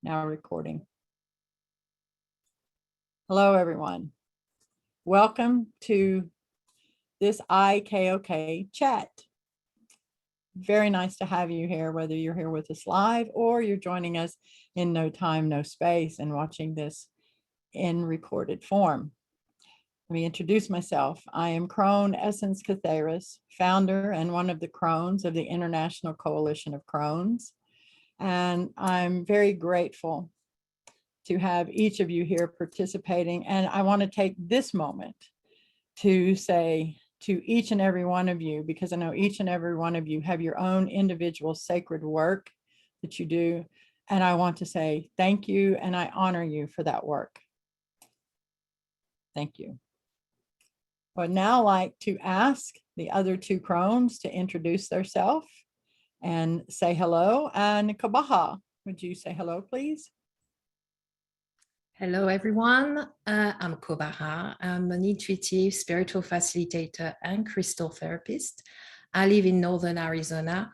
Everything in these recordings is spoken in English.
Now recording. Hello, everyone. Welcome to this IKoK chat. Very nice to have you here, whether you're here with us live or you're joining us in no time, no space and watching this in recorded form. Let me introduce myself. I am Crone Essence Catheris, founder and one of the Crones of the International Coalition of Crones. And I'm very grateful to have each of you here participating. And I want to take this moment to say to each and every one of you, because I know each and every one of you have your own individual sacred work that you do. And I want to say thank you and I honor you for that work. Thank you. I would now like to ask the other two Crones to introduce themselves and say hello. And Kabaha, would you say hello, please? Hello, everyone. I'm Kobaha. I'm an intuitive spiritual facilitator and crystal therapist. I live in Northern Arizona,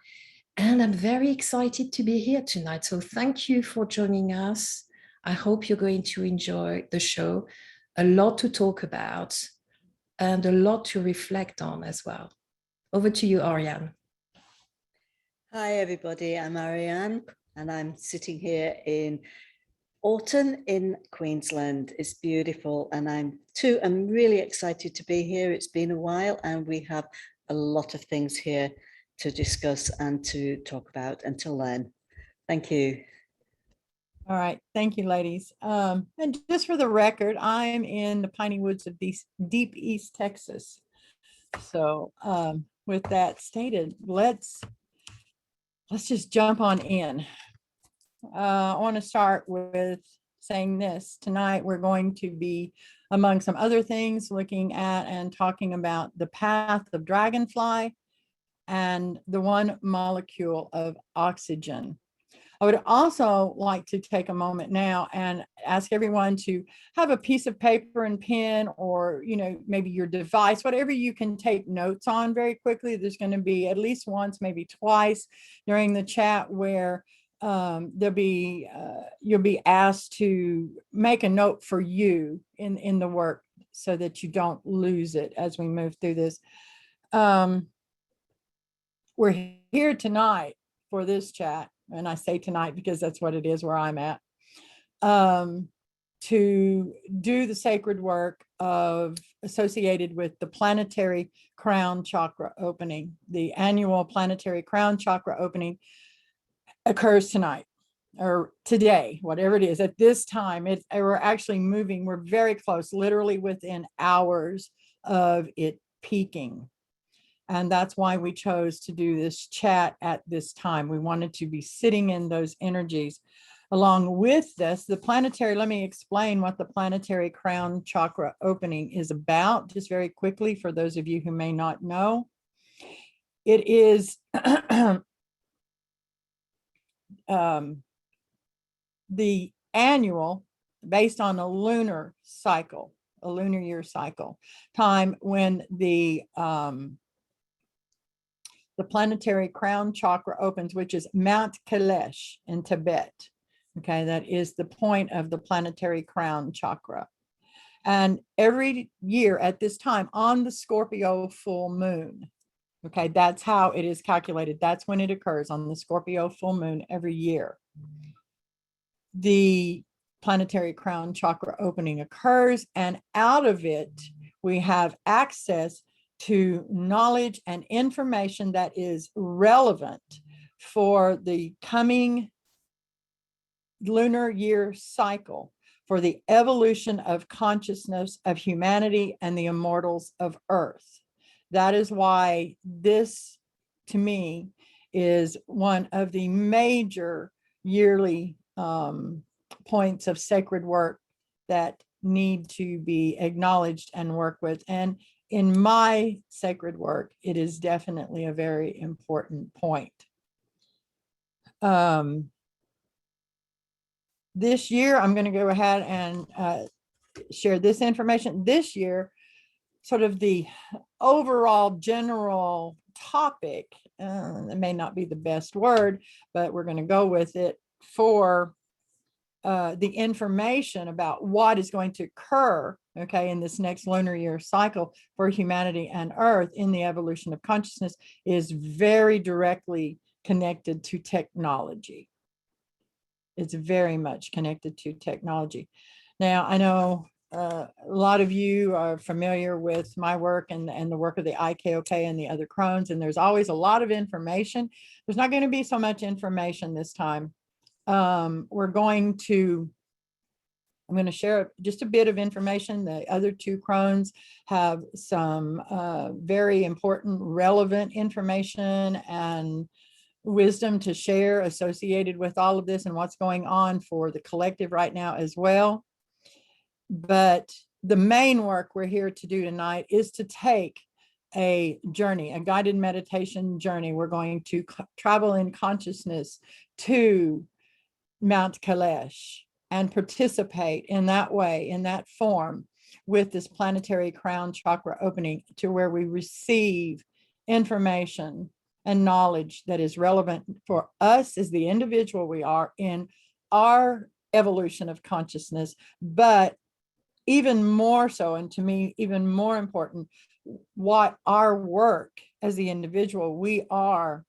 and I'm very excited to be here tonight. So thank you for joining us. I hope you're going to enjoy the show. A lot to talk about and a lot to reflect on as well. Over to you, Ariane. Hi, everybody. I'm Ariane, and I'm sitting here in Autumn in Queensland. It's beautiful, and I'm really excited to be here. It's been a while, and we have a lot of things here to discuss and to talk about until then. Thank you. All right. Thank you, ladies. And just for the record, I'm in the piney woods of deep East Texas. So with that stated, let's just jump on in. I want to start with saying this. Tonight, we're going to be, among some other things, looking at and talking about the path of dragonfly and the one molecule of oxygen. I would also like to take a moment now and ask everyone to have a piece of paper and pen, or, maybe your device, whatever you can take notes on very quickly. There's going to be at least once, maybe twice during the chat where you'll be asked to make a note for you in the work so that you don't lose it as we move through this. We're here tonight for this chat, and I say tonight because that's what it is where I'm at, to do the sacred work associated with the Planetary Crown Chakra opening. The annual Planetary Crown Chakra opening occurs tonight or today, whatever it is. At this time, we're actually moving. We're very close, literally within hours of it peaking. And that's why we chose to do this chat at this time. We wanted to be sitting in those energies. Along with this, let me explain what the Planetary Crown Chakra opening is about, just very quickly for those of you who may not know. It is the annual, based on a lunar cycle, a lunar year cycle, time when the Planetary Crown Chakra opens, which is Mount Kailash in Tibet. Okay, that is the point of the Planetary Crown Chakra. And every year at this time on the Scorpio Full Moon, okay, that's how it is calculated. That's when it occurs, on the Scorpio Full Moon every year. The Planetary Crown Chakra opening occurs, and out of it, we have access to knowledge and information that is relevant for the coming lunar year cycle, for the evolution of consciousness of humanity and the Immortals of Earth. That is why this, to me, is one of the major yearly points of sacred work that need to be acknowledged and worked with. And in my sacred work, it is definitely a very important point. This year, I'm going to go ahead and share this information. This year, sort of the overall general topic, it may not be the best word, but we're going to go with it, for the information about what is going to occur, okay, in this next lunar year cycle for humanity and Earth in the evolution of consciousness is very directly connected to technology. It's very much connected to technology. Now, I know a lot of you are familiar with my work and the work of the IKoK and the other crones, and there's always a lot of information. There's not going to be so much information this time. I'm going to share just a bit of information. The other two crones have some very important, relevant information and wisdom to share associated with all of this and what's going on for the collective right now as well. But the main work we're here to do tonight is to take a journey, a guided meditation journey. We're going to travel in consciousness to Mount Kailash and participate in that way, in that form, with this planetary crown chakra opening, to where we receive information and knowledge that is relevant for us as the individual we are in our evolution of consciousness, but even more so, and to me, even more important, what our work as the individual we are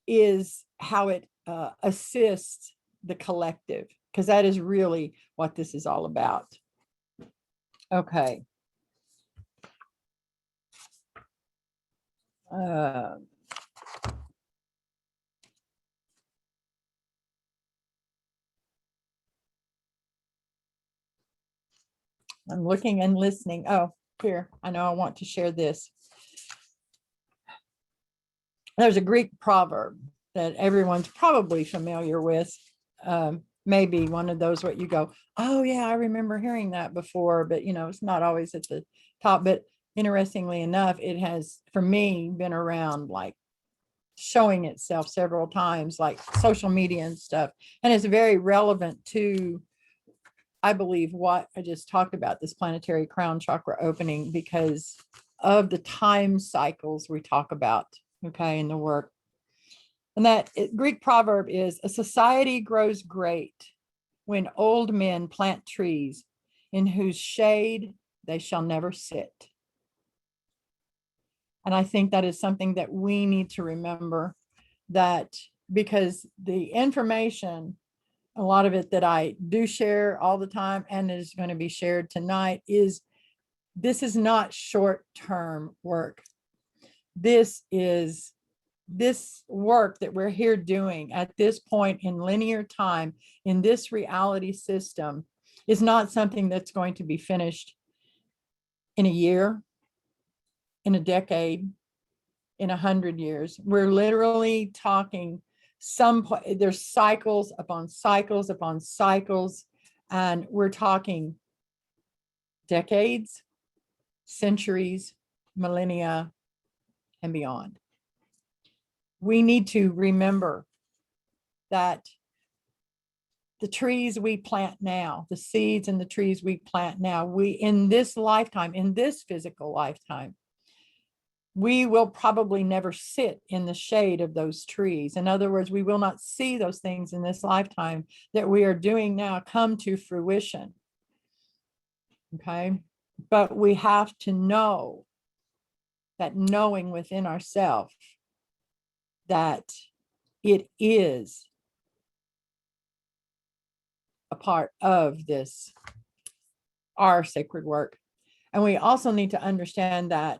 is, how it assists the collective, because that is really what this is all about. Okay. I'm looking and listening. Oh, here, I know I want to share this. There's a Greek proverb that everyone's probably familiar with. Maybe one of those what you go, oh yeah, I remember hearing that before, but it's not always at the top. But interestingly enough, it has, for me, been around, like showing itself several times, like social media and stuff. And it's very relevant to, I believe, what I just talked about, this planetary crown chakra opening, because of the time cycles we talk about, okay, in the work. And that Greek proverb is, a society grows great when old men plant trees in whose shade they shall never sit. And I think that is something that we need to remember, that because the information, a lot of it that I do share all the time and is going to be shared tonight, is this is not short-term work. This work that we're here doing at this point in linear time, in this reality system, is not something that's going to be finished in a year, in a decade, in 100 years. We're literally talking there's cycles upon cycles upon cycles, and we're talking decades, centuries, millennia, and beyond. We need to remember that the trees we plant now, the seeds and the trees we plant now, we, in this lifetime, in this physical lifetime, we will probably never sit in the shade of those trees. In other words, we will not see those things in this lifetime that we are doing now come to fruition. Okay. But we have to know that, knowing within ourselves that it is a part of this, our sacred work. And we also need to understand that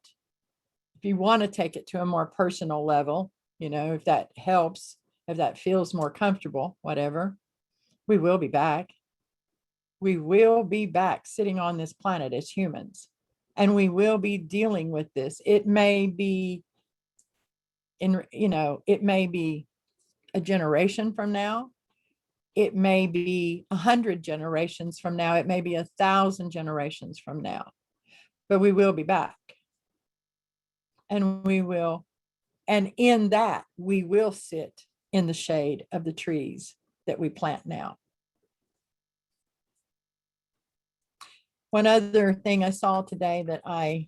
if you want to take it to a more personal level, if that helps, if that feels more comfortable, whatever, we will be back. We will be back sitting on this planet as humans, and we will be dealing with this. It may be it may be a generation from now. It may be 100 generations from now. It may be 1,000 generations from now, but we will be back. And in that, we will sit in the shade of the trees that we plant now. One other thing I saw today that I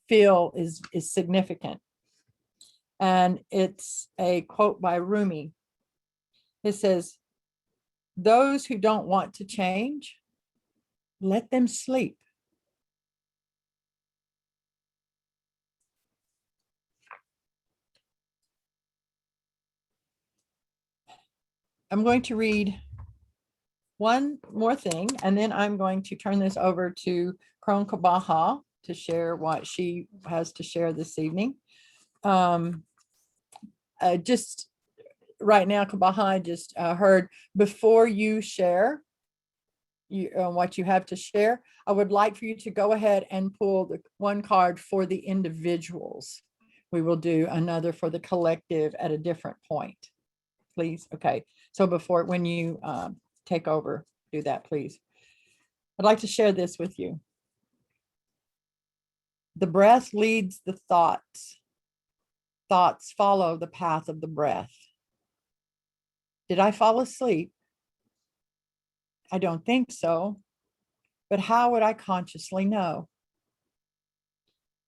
feel is significant, and it's a quote by Rumi. It says, Those who don't want to change, let them sleep. I'm going to read one more thing, and then I'm going to turn this over to Crone Kabaha to share what she has to share this evening. Just right now, Kabaha, I just heard, before you share what you have to share, I would like for you to go ahead and pull the one card for the individuals. We will do another for the collective at a different point, please. Okay, so before, when you take over, do that, please. I'd like to share this with you. The breath leads the thoughts. Thoughts follow the path of the breath. Did I fall asleep? I don't think so. But how would I consciously know?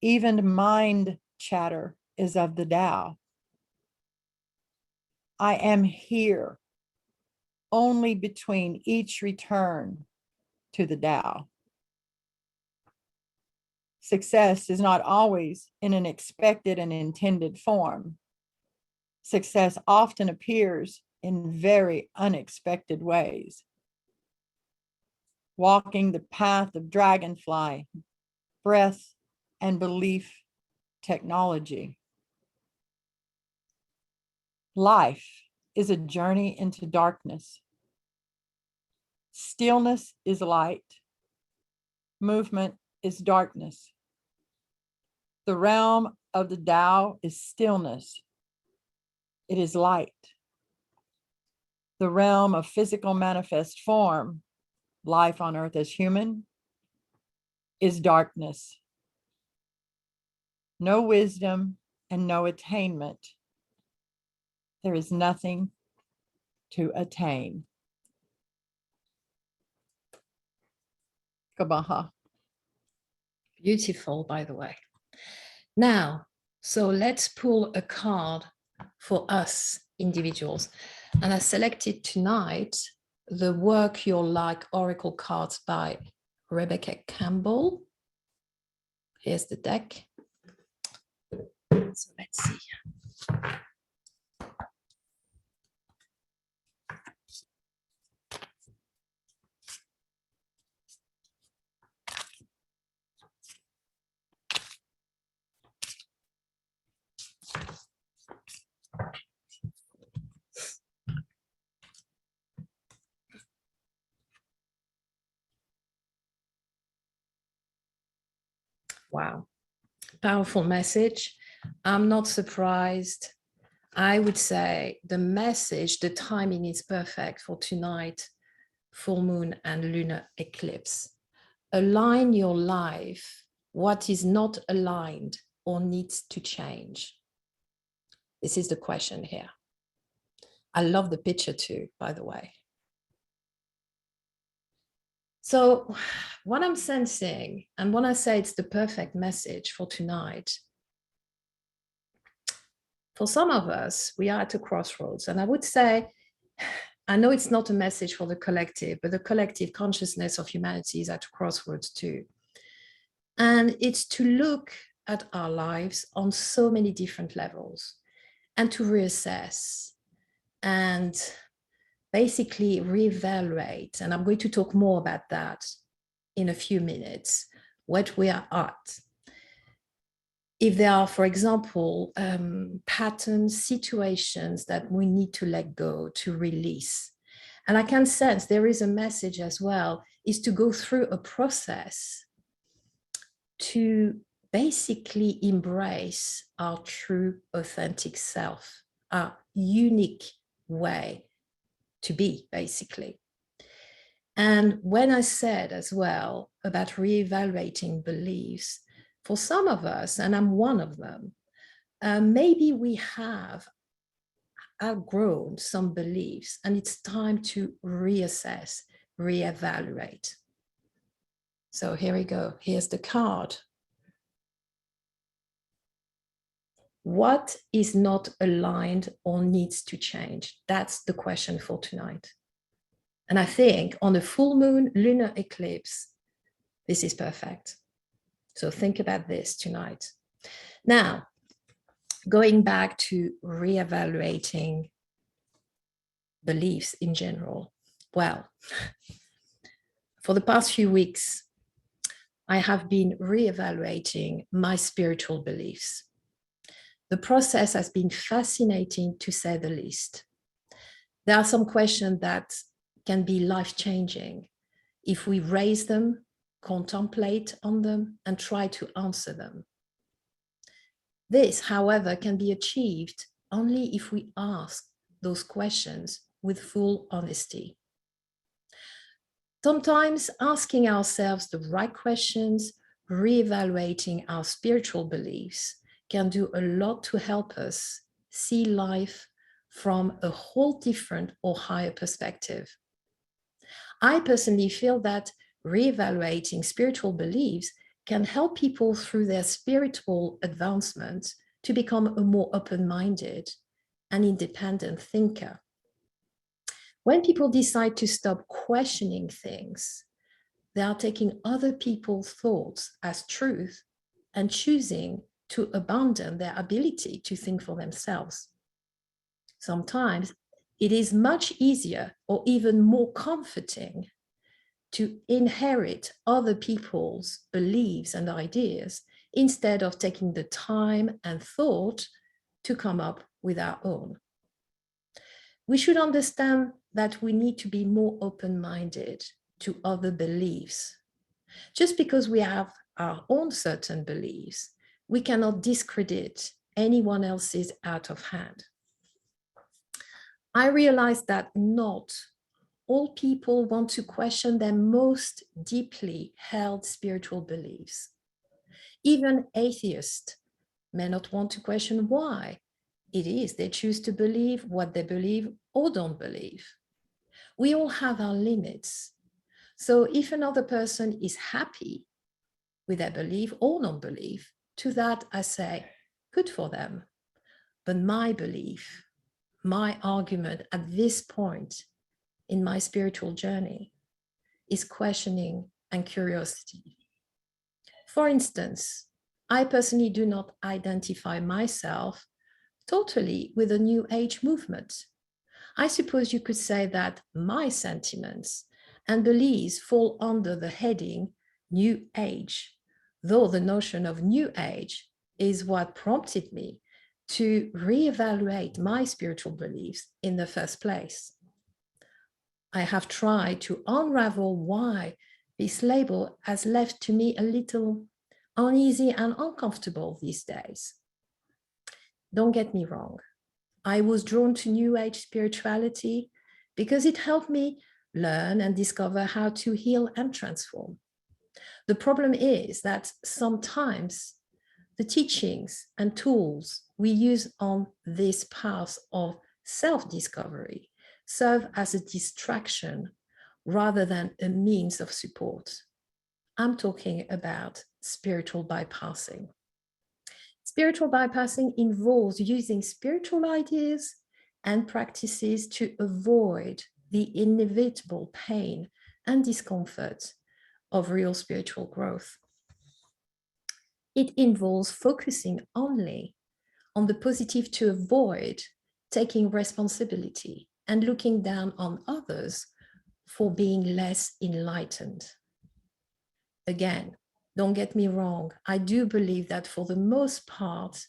Even mind chatter is of the Tao. I am here only between each return to the Tao. Success is not always in an expected and intended form. Success often appears in very unexpected ways. Walking the path of dragonfly, breath, and belief technology. Life is a journey into darkness. Stillness is light. Movement is darkness. The realm of the Tao is stillness. It is light. The realm of physical manifest form, life on earth as human, is darkness. No wisdom and no attainment. There is nothing to attain. Kabaha. Beautiful, by the way. Now, so let's pull a card for us individuals. And I selected tonight the Work Your Like Oracle cards by Rebecca Campbell. Here's the deck. So let's see. Wow, powerful message. I'm not surprised. I would say the message, the timing is perfect for tonight, full moon and lunar eclipse. Align your life, what is not aligned or needs to change. This is the question here. I love the picture too, by the way. So what I'm sensing, and when I say it's the perfect message for tonight, for some of us, we are at a crossroads. And I would say, I know it's not a message for the collective, but the collective consciousness of humanity is at a crossroads too. And it's to look at our lives on so many different levels and to reassess and basically reevaluate. And I'm going to talk more about that in a few minutes, what we are at. If there are, for example, patterns, situations that we need to let go, to release. And I can sense there is a message as well, is to go through a process to basically embrace our true, authentic self, our unique way to be, basically. And when I said as well about reevaluating beliefs, for some of us, and I'm one of them, maybe we have outgrown some beliefs and it's time to reassess, reevaluate. So here we go. Here's the card. What is not aligned or needs to change? That's the question for tonight. And I think on a full moon lunar eclipse, this is perfect. So think about this tonight. Now, going back to reevaluating beliefs in general. Well, for the past few weeks, I have been reevaluating my spiritual beliefs. The process has been fascinating, to say the least. There are some questions that can be life-changing if we raise them, contemplate on them, and try to answer them. This, however, can be achieved only if we ask those questions with full honesty. Sometimes asking ourselves the right questions, reevaluating our spiritual beliefs, can do a lot to help us see life from a whole different or higher perspective. I personally feel that reevaluating spiritual beliefs can help people through their spiritual advancement to become a more open-minded and independent thinker. When people decide to stop questioning things, they are taking other people's thoughts as truth and choosing to abandon their ability to think for themselves. Sometimes it is much easier or even more comforting to inherit other people's beliefs and ideas instead of taking the time and thought to come up with our own. We should understand that we need to be more open-minded to other beliefs. Just because we have our own certain beliefs, we cannot discredit anyone else's out of hand. I realize that not all people want to question their most deeply held spiritual beliefs. Even atheists may not want to question why it is they choose to believe what they believe or don't believe. We all have our limits. So if another person is happy with their belief or non-belief, to that I say, good for them. But my belief, my argument at this point in my spiritual journey is questioning and curiosity. For instance, I personally do not identify myself totally with the New Age movement. I suppose you could say that my sentiments and beliefs fall under the heading New Age, though the notion of New Age is what prompted me to reevaluate my spiritual beliefs in the first place. I have tried to unravel why this label has left to me a little uneasy and uncomfortable these days. Don't get me wrong. I was drawn to New Age spirituality because it helped me learn and discover how to heal and transform. The problem is that sometimes the teachings and tools we use on this path of self-discovery serve as a distraction rather than a means of support. I'm talking about spiritual bypassing. Spiritual bypassing involves using spiritual ideas and practices to avoid the inevitable pain and discomfort of real spiritual growth. It involves focusing only on the positive to avoid taking responsibility and looking down on others for being less enlightened. Again, don't get me wrong, I do believe that for the most part,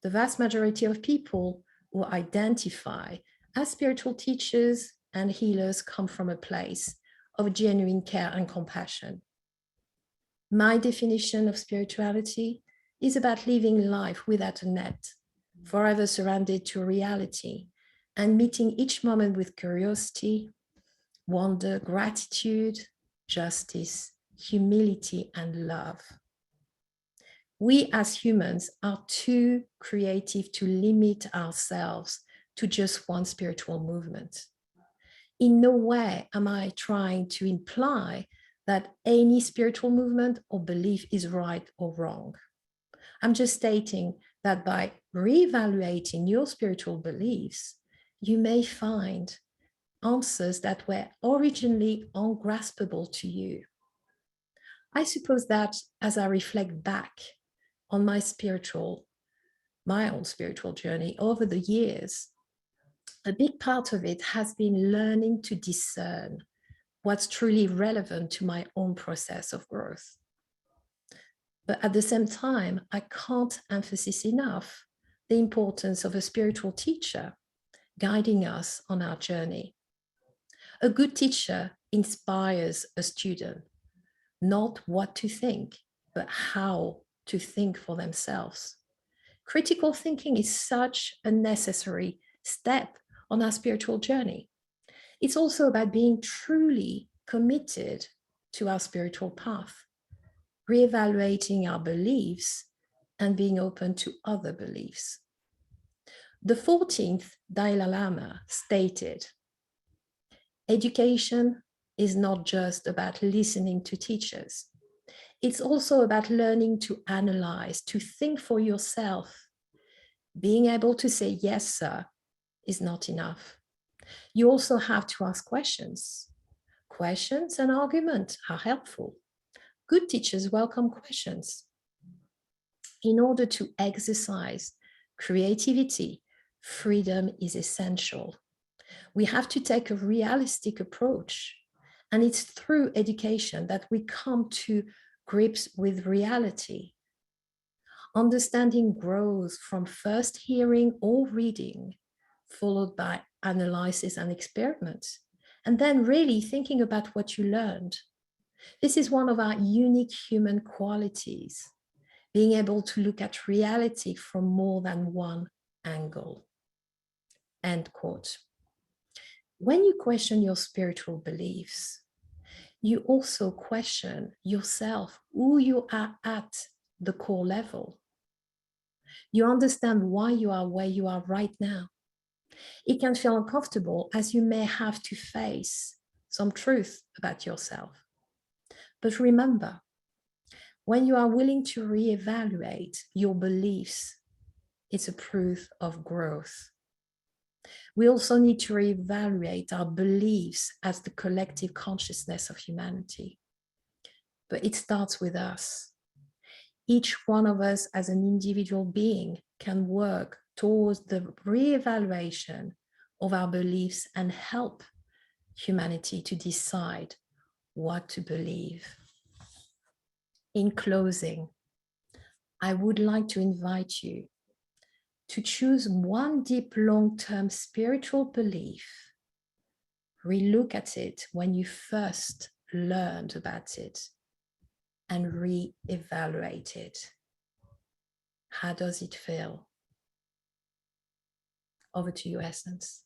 the vast majority of people who identify as spiritual teachers and healers come from a place of genuine care and compassion. My definition of spirituality is about living life without a net, forever surrounded to reality, and meeting each moment with curiosity, wonder, gratitude, justice, humility, and love. We as humans are too creative to limit ourselves to just one spiritual movement. In no way am I trying to imply that any spiritual movement or belief is right or wrong. I'm just stating that by reevaluating your spiritual beliefs, you may find answers that were originally ungraspable to you. I suppose that as I reflect back on my own spiritual journey over the years, a big part of it has been learning to discern what's truly relevant to my own process of growth. But at the same time, I can't emphasize enough the importance of a spiritual teacher guiding us on our journey. A good teacher inspires a student, not what to think, but how to think for themselves. Critical thinking is such a necessary step on our spiritual journey. It's also about being truly committed to our spiritual path, reevaluating our beliefs and being open to other beliefs. The 14th Dalai Lama stated, education is not just about listening to teachers. It's also about learning to analyze, to think for yourself. Being able to say, yes, sir, is not enough. You also have to ask questions. Questions and argument are helpful. Good teachers welcome questions. In order to exercise creativity, freedom is essential. We have to take a realistic approach, and it's through education that we come to grips with reality. Understanding grows from first hearing or reading, followed by analysis and experiment, and then really thinking about what you learned. This is one of our unique human qualities, being able to look at reality from more than one angle. End quote. When you question your spiritual beliefs, you also question yourself, who you are at the core level. You understand why you are where you are right now. It can feel uncomfortable as you may have to face some truth about yourself. But remember, when you are willing to reevaluate your beliefs, it's a proof of growth. We also need to reevaluate our beliefs as the collective consciousness of humanity. But it starts with us. Each one of us as an individual being can work towards the reevaluation of our beliefs and help humanity to decide what to believe. In closing, I would like to invite you to choose one deep long-term spiritual belief. Relook at it when you first learned about it and re-evaluate it. How does it feel? Over to you, Essence.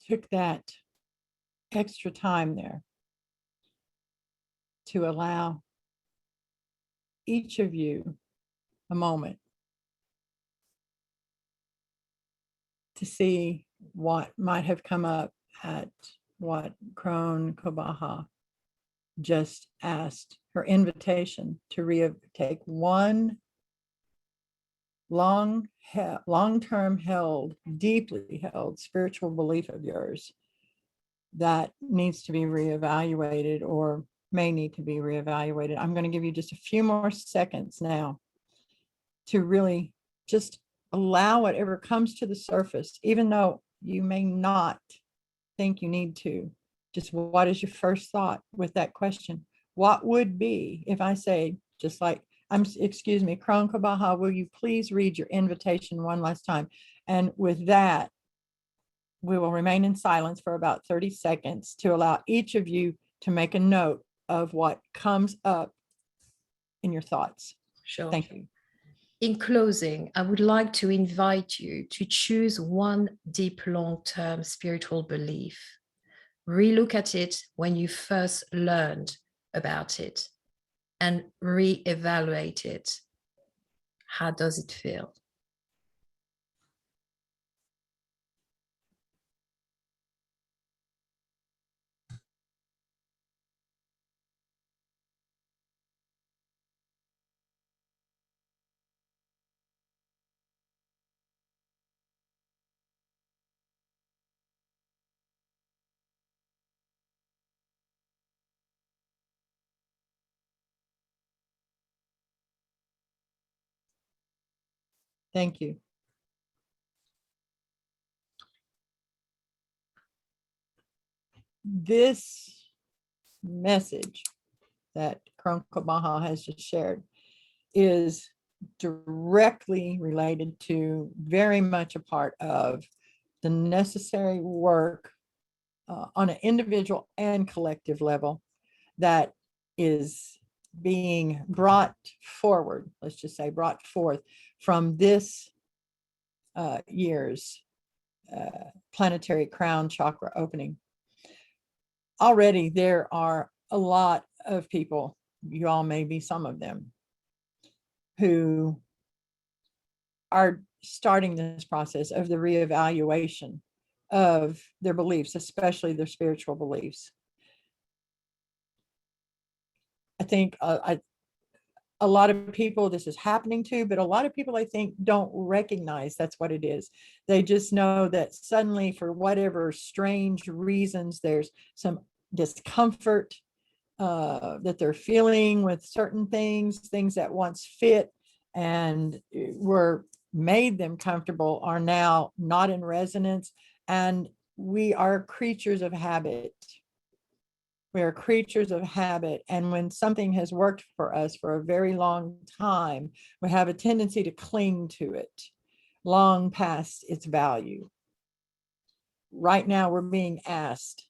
Took that extra time there to allow each of you a moment to see what might have come up at what Crone Kobaha just asked, her invitation to take one long-term held, deeply held spiritual belief of yours that needs to be reevaluated or may need to be reevaluated. I'm going to give you just a few more seconds now to really just allow whatever comes to the surface, even though you may not think you need to. Just what is your first thought with that question? What would be if I say, just like, excuse me, Crone Kobaha, will you please read your invitation one last time? And with that, we will remain in silence for about 30 seconds to allow each of you to make a note of what comes up in your thoughts. Sure. Thank you. In closing, I would like to invite you to choose one deep long-term spiritual belief. relook at it when you first learned about it and reevaluate it. How does it feel? Thank you. This message that Kronka has just shared is directly related to, very much a part of the necessary work on an individual and collective level that is being brought forward, let's just say brought forth from this year's Planetary Crown Chakra opening. Already there are a lot of people, you all may be some of them, who are starting this process of the reevaluation of their beliefs, especially their spiritual beliefs. I think a lot of people this is happening to, but a lot of people, I think, don't recognize that's what it is. They just know that suddenly, for whatever strange reasons, there's some discomfort that they're feeling with certain things that once fit and were made them comfortable are now not in resonance. And we are creatures of habit. We are creatures of habit. And when something has worked for us for a very long time, we have a tendency to cling to it long past its value. Right now, we're being asked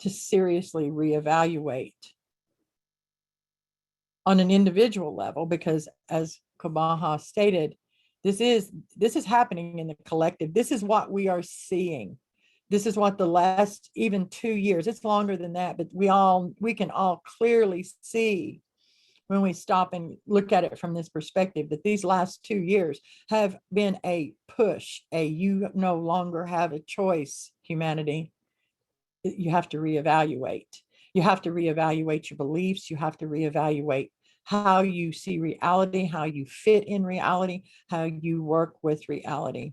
to seriously reevaluate on an individual level, because as Kabaha stated, this is happening in the collective. This is what we are seeing. This is what the last even 2 years, it's longer than that, but we can all clearly see when we stop and look at it from this perspective, that these last 2 years have been a push, you no longer have a choice, humanity. You have to reevaluate. You have to reevaluate your beliefs. You have to reevaluate how you see reality, how you fit in reality, how you work with reality.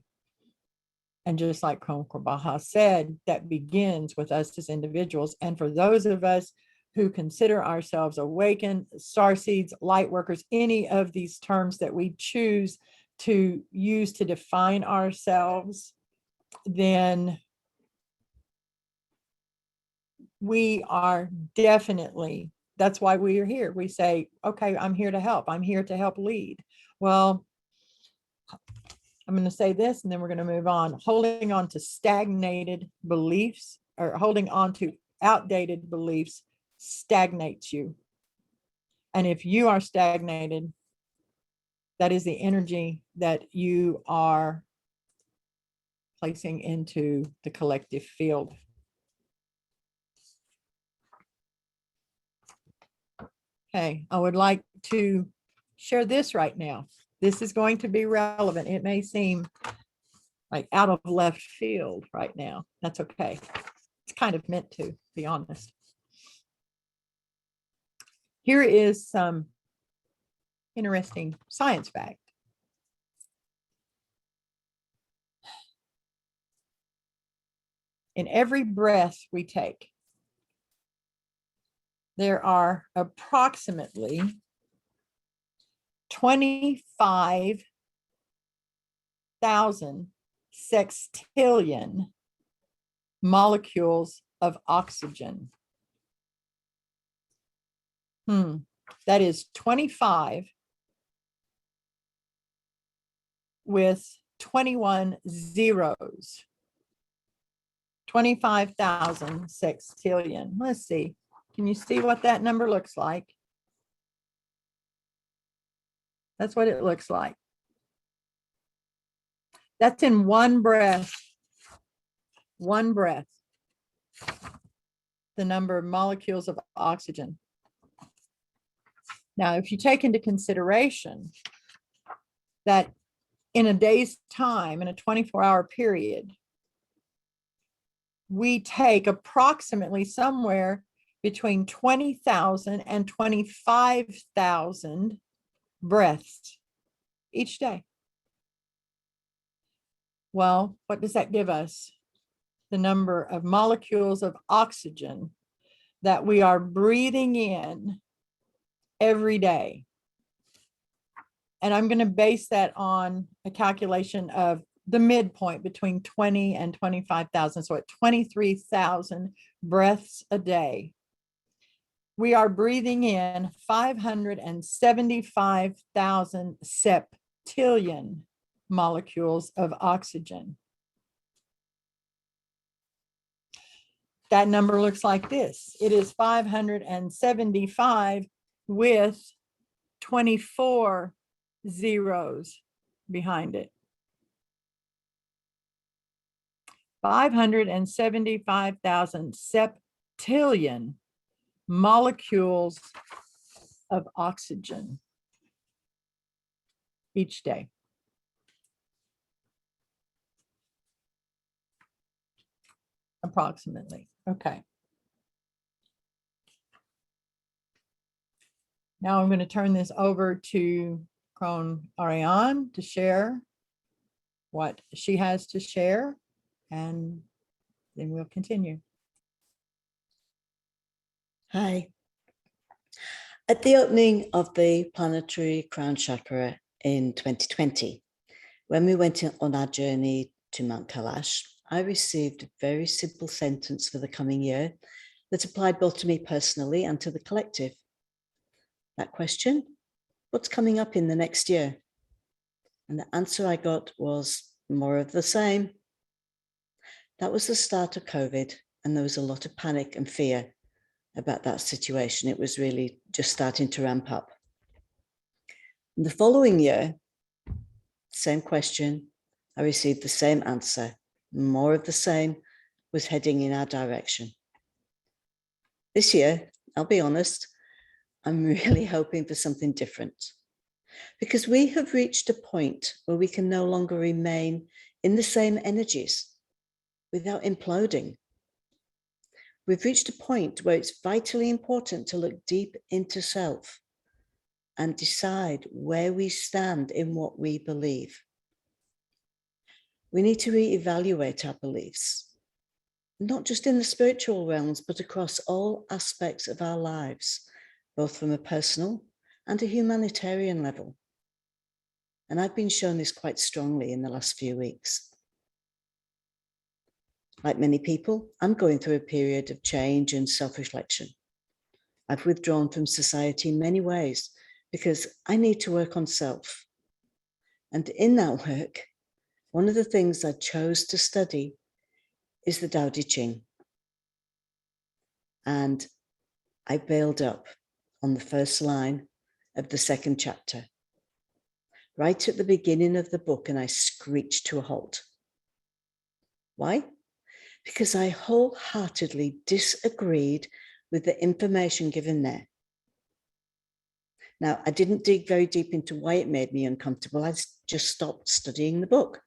And just like Kronka said, that begins with us as individuals. And for those of us who consider ourselves awakened, star seeds, light workers, any of these terms that we choose to use to define ourselves, then we are definitely, that's why we are here. We say, okay, I'm here to help. I'm here to help lead. Well, I'm going to say this and then we're going to move on. Holding on to stagnated beliefs or holding on to outdated beliefs stagnates you. And if you are stagnated, that is the energy that you are placing into the collective field. Okay, I would like to share this right now. This is going to be relevant. It may seem like out of left field right now. That's okay. It's kind of meant to be honest. Here is some interesting science fact. In every breath we take, there are approximately 25,000 sextillion molecules of oxygen. That is 25 with 21 zeros. 25,000 sextillion. Let's see. Can you see what that number looks like? That's what it looks like. That's in one breath. One breath. the number of molecules of oxygen. Now, if you take into consideration that in a day's time, in a 24-hour period, we take approximately somewhere between 20,000 and 25,000 breaths each day. Well, what does that give us? The number of molecules of oxygen that we are breathing in every day. And I'm going to base that on a calculation of the midpoint between 20 and 25,000. So at 23,000 breaths a day, we are breathing in 575,000 septillion molecules of oxygen. That number looks like this. It is 575 with 24 zeros behind it. 575,000 septillion molecules of oxygen each day. Approximately. Okay. Now I'm going to turn this over to Crone Ariane to share what she has to share, and then we'll continue. Hi. At the opening of the Planetary Crown Chakra in 2020, when we went on our journey to Mount Kailash, I received a very simple sentence for the coming year that applied both to me personally and to the collective. That question, what's coming up in the next year? And the answer I got was more of the same. That was the start of COVID, and there was a lot of panic and fear about that situation. It was really just starting to ramp up. And the following year, same question, I received the same answer. More of the same was heading in our direction. This year, I'll be honest, I'm really hoping for something different, because we have reached a point where we can no longer remain in the same energies without imploding. We've reached a point where it's vitally important to look deep into self and decide where we stand in what we believe. We need to reevaluate our beliefs, not just in the spiritual realms, but across all aspects of our lives, both from a personal and a humanitarian level. And I've been shown this quite strongly in the last few weeks. Like many people, I'm going through a period of change and self-reflection. I've withdrawn from society in many ways because I need to work on self. And in that work, one of the things I chose to study is the Tao Te Ching. And I bailed up on the first line of the second chapter, right at the beginning of the book, and I screeched to a halt. Why? Because I wholeheartedly disagreed with the information given there. Now, I didn't dig very deep into why it made me uncomfortable. I just stopped studying the book.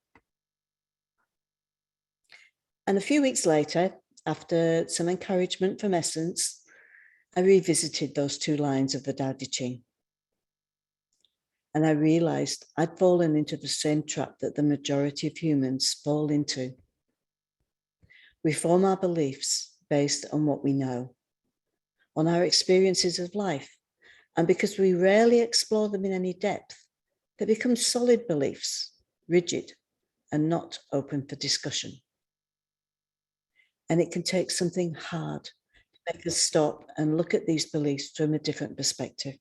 And a few weeks later, after some encouragement from Essence, I revisited those two lines of the Tao Te Ching. And I realized I'd fallen into the same trap that the majority of humans fall into. We form our beliefs based on what we know, on our experiences of life. And because we rarely explore them in any depth, they become solid beliefs, rigid, and not open for discussion. And it can take something hard to make us stop and look at these beliefs from a different perspective.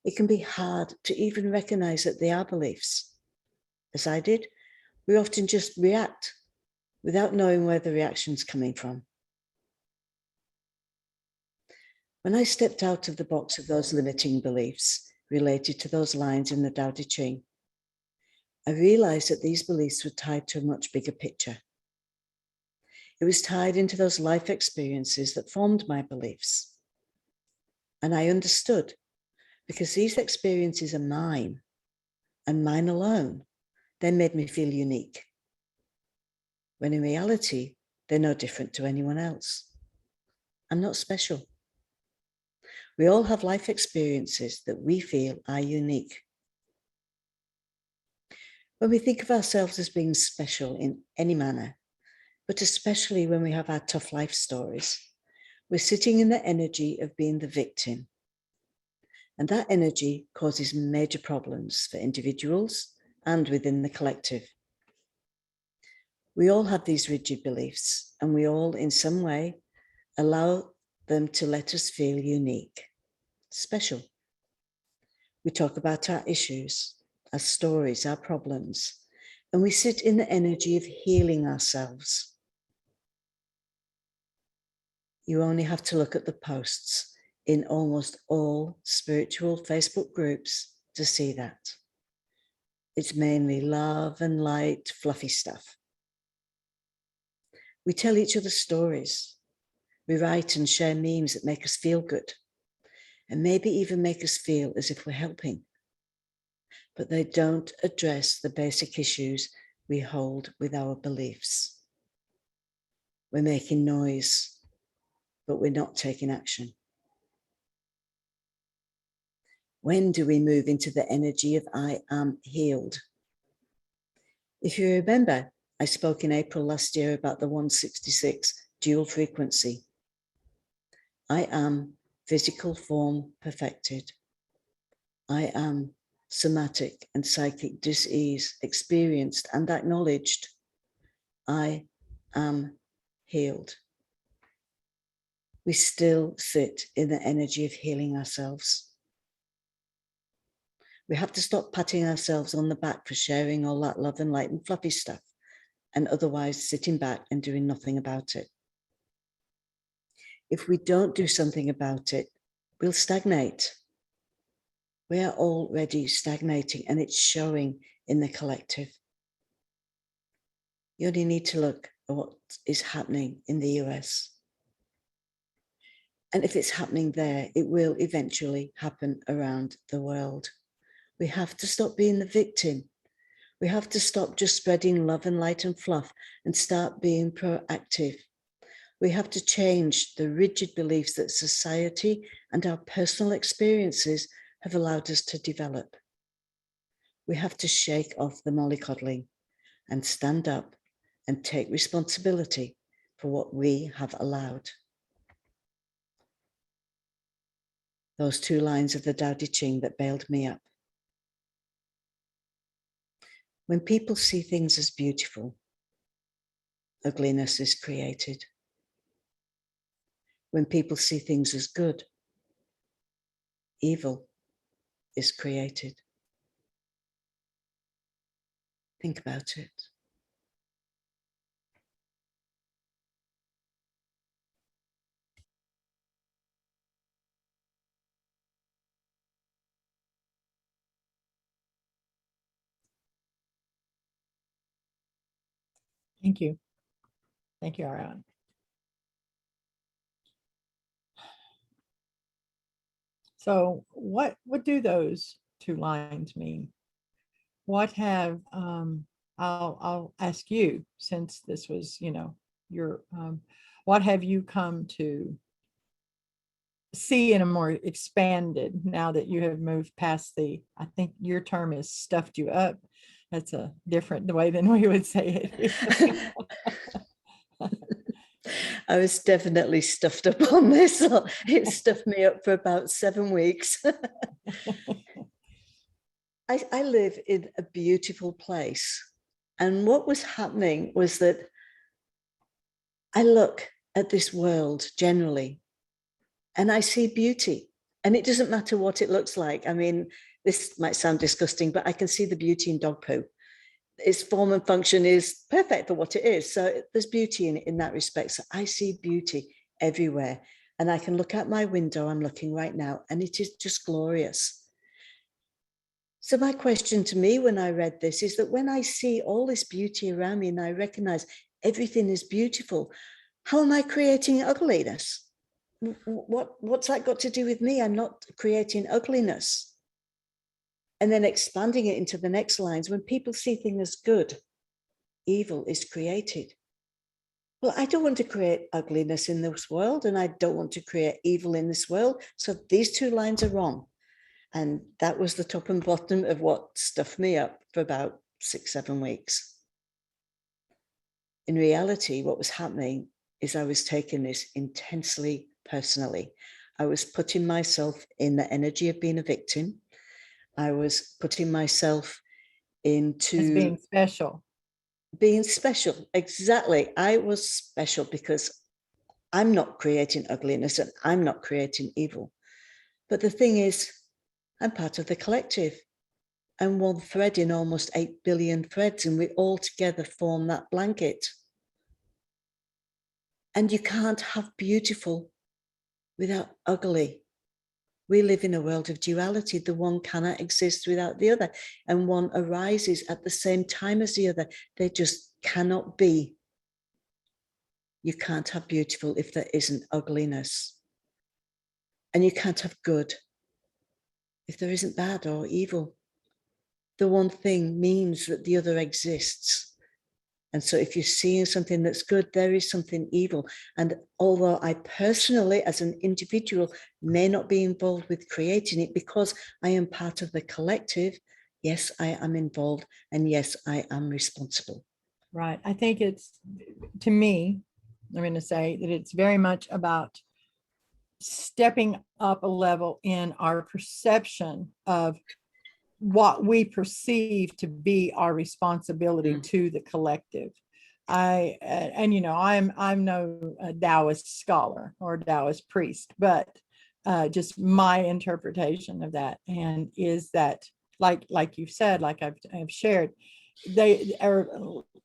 It can be hard to even recognize that they are beliefs. As I did, we often just react without knowing where the reaction's coming from. When I stepped out of the box of those limiting beliefs related to those lines in the Tao Te Ching, I realized that these beliefs were tied to a much bigger picture. It was tied into those life experiences that formed my beliefs. And I understood, because these experiences are mine and mine alone. They made me feel unique, when in reality, they're no different to anyone else. I'm not special. We all have life experiences that we feel are unique. When we think of ourselves as being special in any manner, but especially when we have our tough life stories, we're sitting in the energy of being the victim. And that energy causes major problems for individuals and within the collective. We all have these rigid beliefs, and we all, in some way, allow them to let us feel unique, special. We talk about our issues, our stories, our problems, and we sit in the energy of healing ourselves. You only have to look at the posts in almost all spiritual Facebook groups to see that. It's mainly love and light, fluffy stuff. We tell each other stories. We write and share memes that make us feel good, and maybe even make us feel as if we're helping. But they don't address the basic issues we hold with our beliefs. We're making noise, but we're not taking action. When do we move into the energy of I am healed? If you remember, I spoke in April last year about the 166 dual frequency. I am physical form perfected. I am somatic and psychic dis-ease experienced and acknowledged. I am healed. We still sit in the energy of healing ourselves. We have to stop patting ourselves on the back for sharing all that love and light and fluffy stuff, and otherwise sitting back and doing nothing about it. If we don't do something about it, we'll stagnate. We are already stagnating, and it's showing in the collective. You only need to look at what is happening in the US. And if it's happening there, it will eventually happen around the world. We have to stop being the victim. We have to stop just spreading love and light and fluff and start being proactive. We have to change the rigid beliefs that society and our personal experiences have allowed us to develop. We have to shake off the mollycoddling and stand up and take responsibility for what we have allowed. Those 2 lines of the Tao Te Ching that bailed me up. When people see things as beautiful, ugliness is created. When people see things as good, evil is created. Think about it. Thank you. Thank you, Ariane. So what do those 2 lines mean? What have, I'll ask you, since this was, your, what have you come to see in a more expanded, now that you have moved past the, I think your term is stuffed you up. That's a different way than we would say it. I was definitely stuffed up on this. It stuffed me up for about 7 weeks. I live in a beautiful place. And what was happening was that I look at this world generally, and I see beauty. And it doesn't matter what it looks like. I mean, this might sound disgusting, but I can see the beauty in dog poo. Its form and function is perfect for what it is. So there's beauty in that respect. So I see beauty everywhere. And I can look out my window, I'm looking right now, and it is just glorious. So my question to me when I read this is that when I see all this beauty around me and I recognize everything is beautiful. How am I creating ugliness? What's that got to do with me? I'm not creating ugliness. And then expanding it into the next lines. When people see things as good, evil is created. Well, I don't want to create ugliness in this world, and I don't want to create evil in this world. So these two lines are wrong. And that was the top and bottom of what stuffed me up for about 6-7 weeks. In reality, what was happening is I was taking this intensely personally. I was putting myself in the energy of being a victim. I was putting myself into As being special. Being special. Exactly. I was special because I'm not creating ugliness and I'm not creating evil. But the thing is, I'm part of the collective. I'm one thread in almost 8 billion threads, and we all together form that blanket. And you can't have beautiful without ugly. We live in a world of duality. The one cannot exist without the other, and one arises at the same time as the other. They just cannot be. You can't have beautiful if there isn't ugliness. And you can't have good if there isn't bad or evil. The one thing means that the other exists. And so if you're seeing something that's good, there is something evil. And although I personally, as an individual, may not be involved with creating it because I am part of the collective, yes, I am involved. And yes, I am responsible. Right. I think it's, to me, I'm going to say that it's very much about stepping up a level in our perception of what we perceive to be our responsibility to the collective. I'm no Taoist scholar or Taoist priest, but just my interpretation of that, and is that like you've said, like I've shared, they are,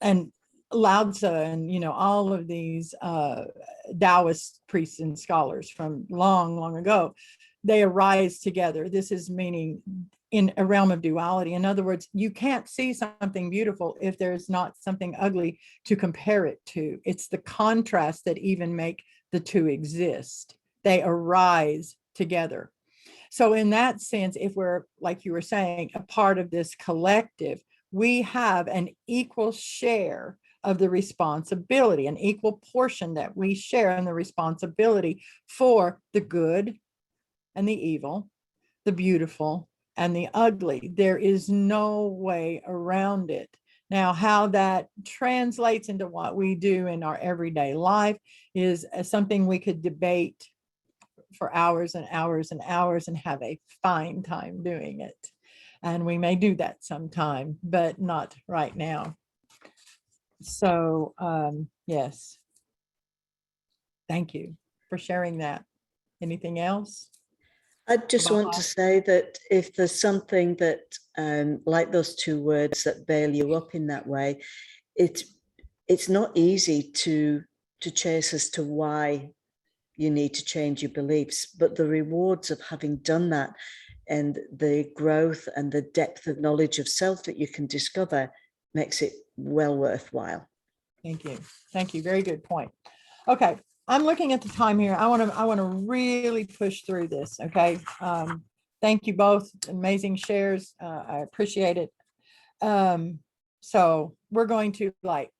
and Lao Tzu and all of these Taoist priests and scholars from long ago, they arise together. This is meaning in a realm of duality. In other words, you can't see something beautiful if there's not something ugly to compare it to. It's the contrast that even make the two exist. They arise together. So in that sense, if we're, like you were saying, a part of this collective, we have an equal share of the responsibility, an equal portion that we share in the responsibility for the good and the evil, the beautiful and the ugly. There is no way around it. Now, how that translates into what we do in our everyday life is something we could debate for hours and hours and hours and have a fine time doing it. And we may do that sometime, but not right now. So, yes. Thank you for sharing that. Anything else? I just want to say that if there's something that, like those two words that bail you up in that way, it's not easy to chase as to why you need to change your beliefs, but the rewards of having done that and the growth and the depth of knowledge of self that you can discover makes it well worthwhile. Thank you. Thank you. Very good point. Okay. I'm looking at the time here. I want to really push through this. Okay. Thank you both. Amazing shares. I appreciate it. So we're going to, like,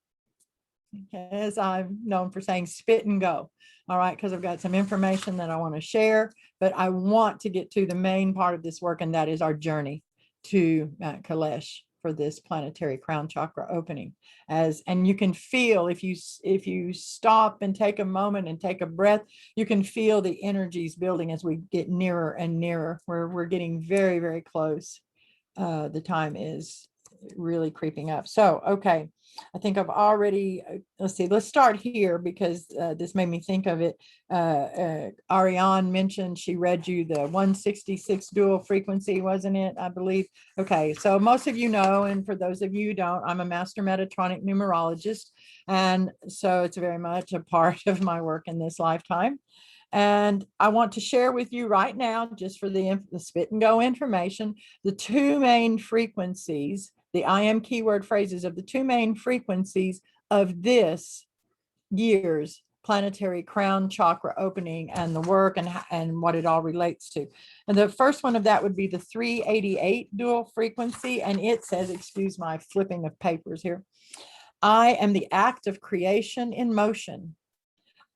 as I'm known for saying, spit and go. All right. Because I've got some information that I want to share, but I want to get to the main part of this work, and that is our journey to Kailash for this planetary crown chakra opening. And you can feel, if you stop and take a moment and take a breath, you can feel the energies building as we get nearer and nearer. We're getting very, very close. The time is really creeping up. So, okay. I think I've already, let's start here, because this made me think of it. Ariane mentioned she read you the 166 dual frequency, wasn't it? I believe. Okay, so most of you know, and for those of you who don't, I'm a master Metatronic numerologist. And so it's very much a part of my work in this lifetime. And I want to share with you right now, just for the spit and go information, the two main frequencies, the I am keyword phrases of the two main frequencies of this year's planetary crown chakra opening and the work and what it all relates to. And the first one of that would be the 388 dual frequency. And it says, excuse my flipping of papers here, I am the act of creation in motion.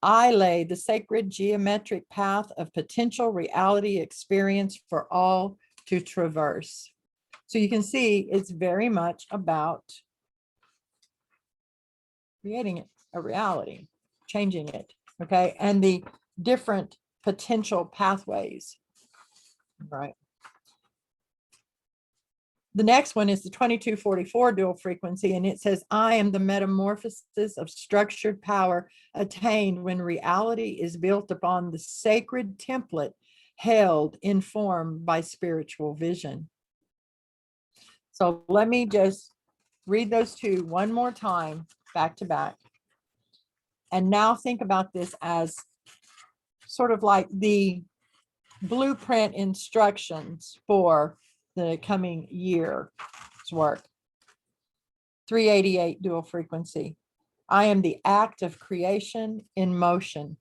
I lay the sacred geometric path of potential reality experience for all to traverse. So you can see it's very much about creating it a reality, changing it, okay, and the different potential pathways, right? The next one is the 2244 dual frequency, and it says, I am the metamorphosis of structured power attained when reality is built upon the sacred template held in form by spiritual vision. So let me just read those two one more time, back to back. And now think about this as sort of like the blueprint instructions for the coming year's work. 388 dual frequency. I am the act of creation in motion.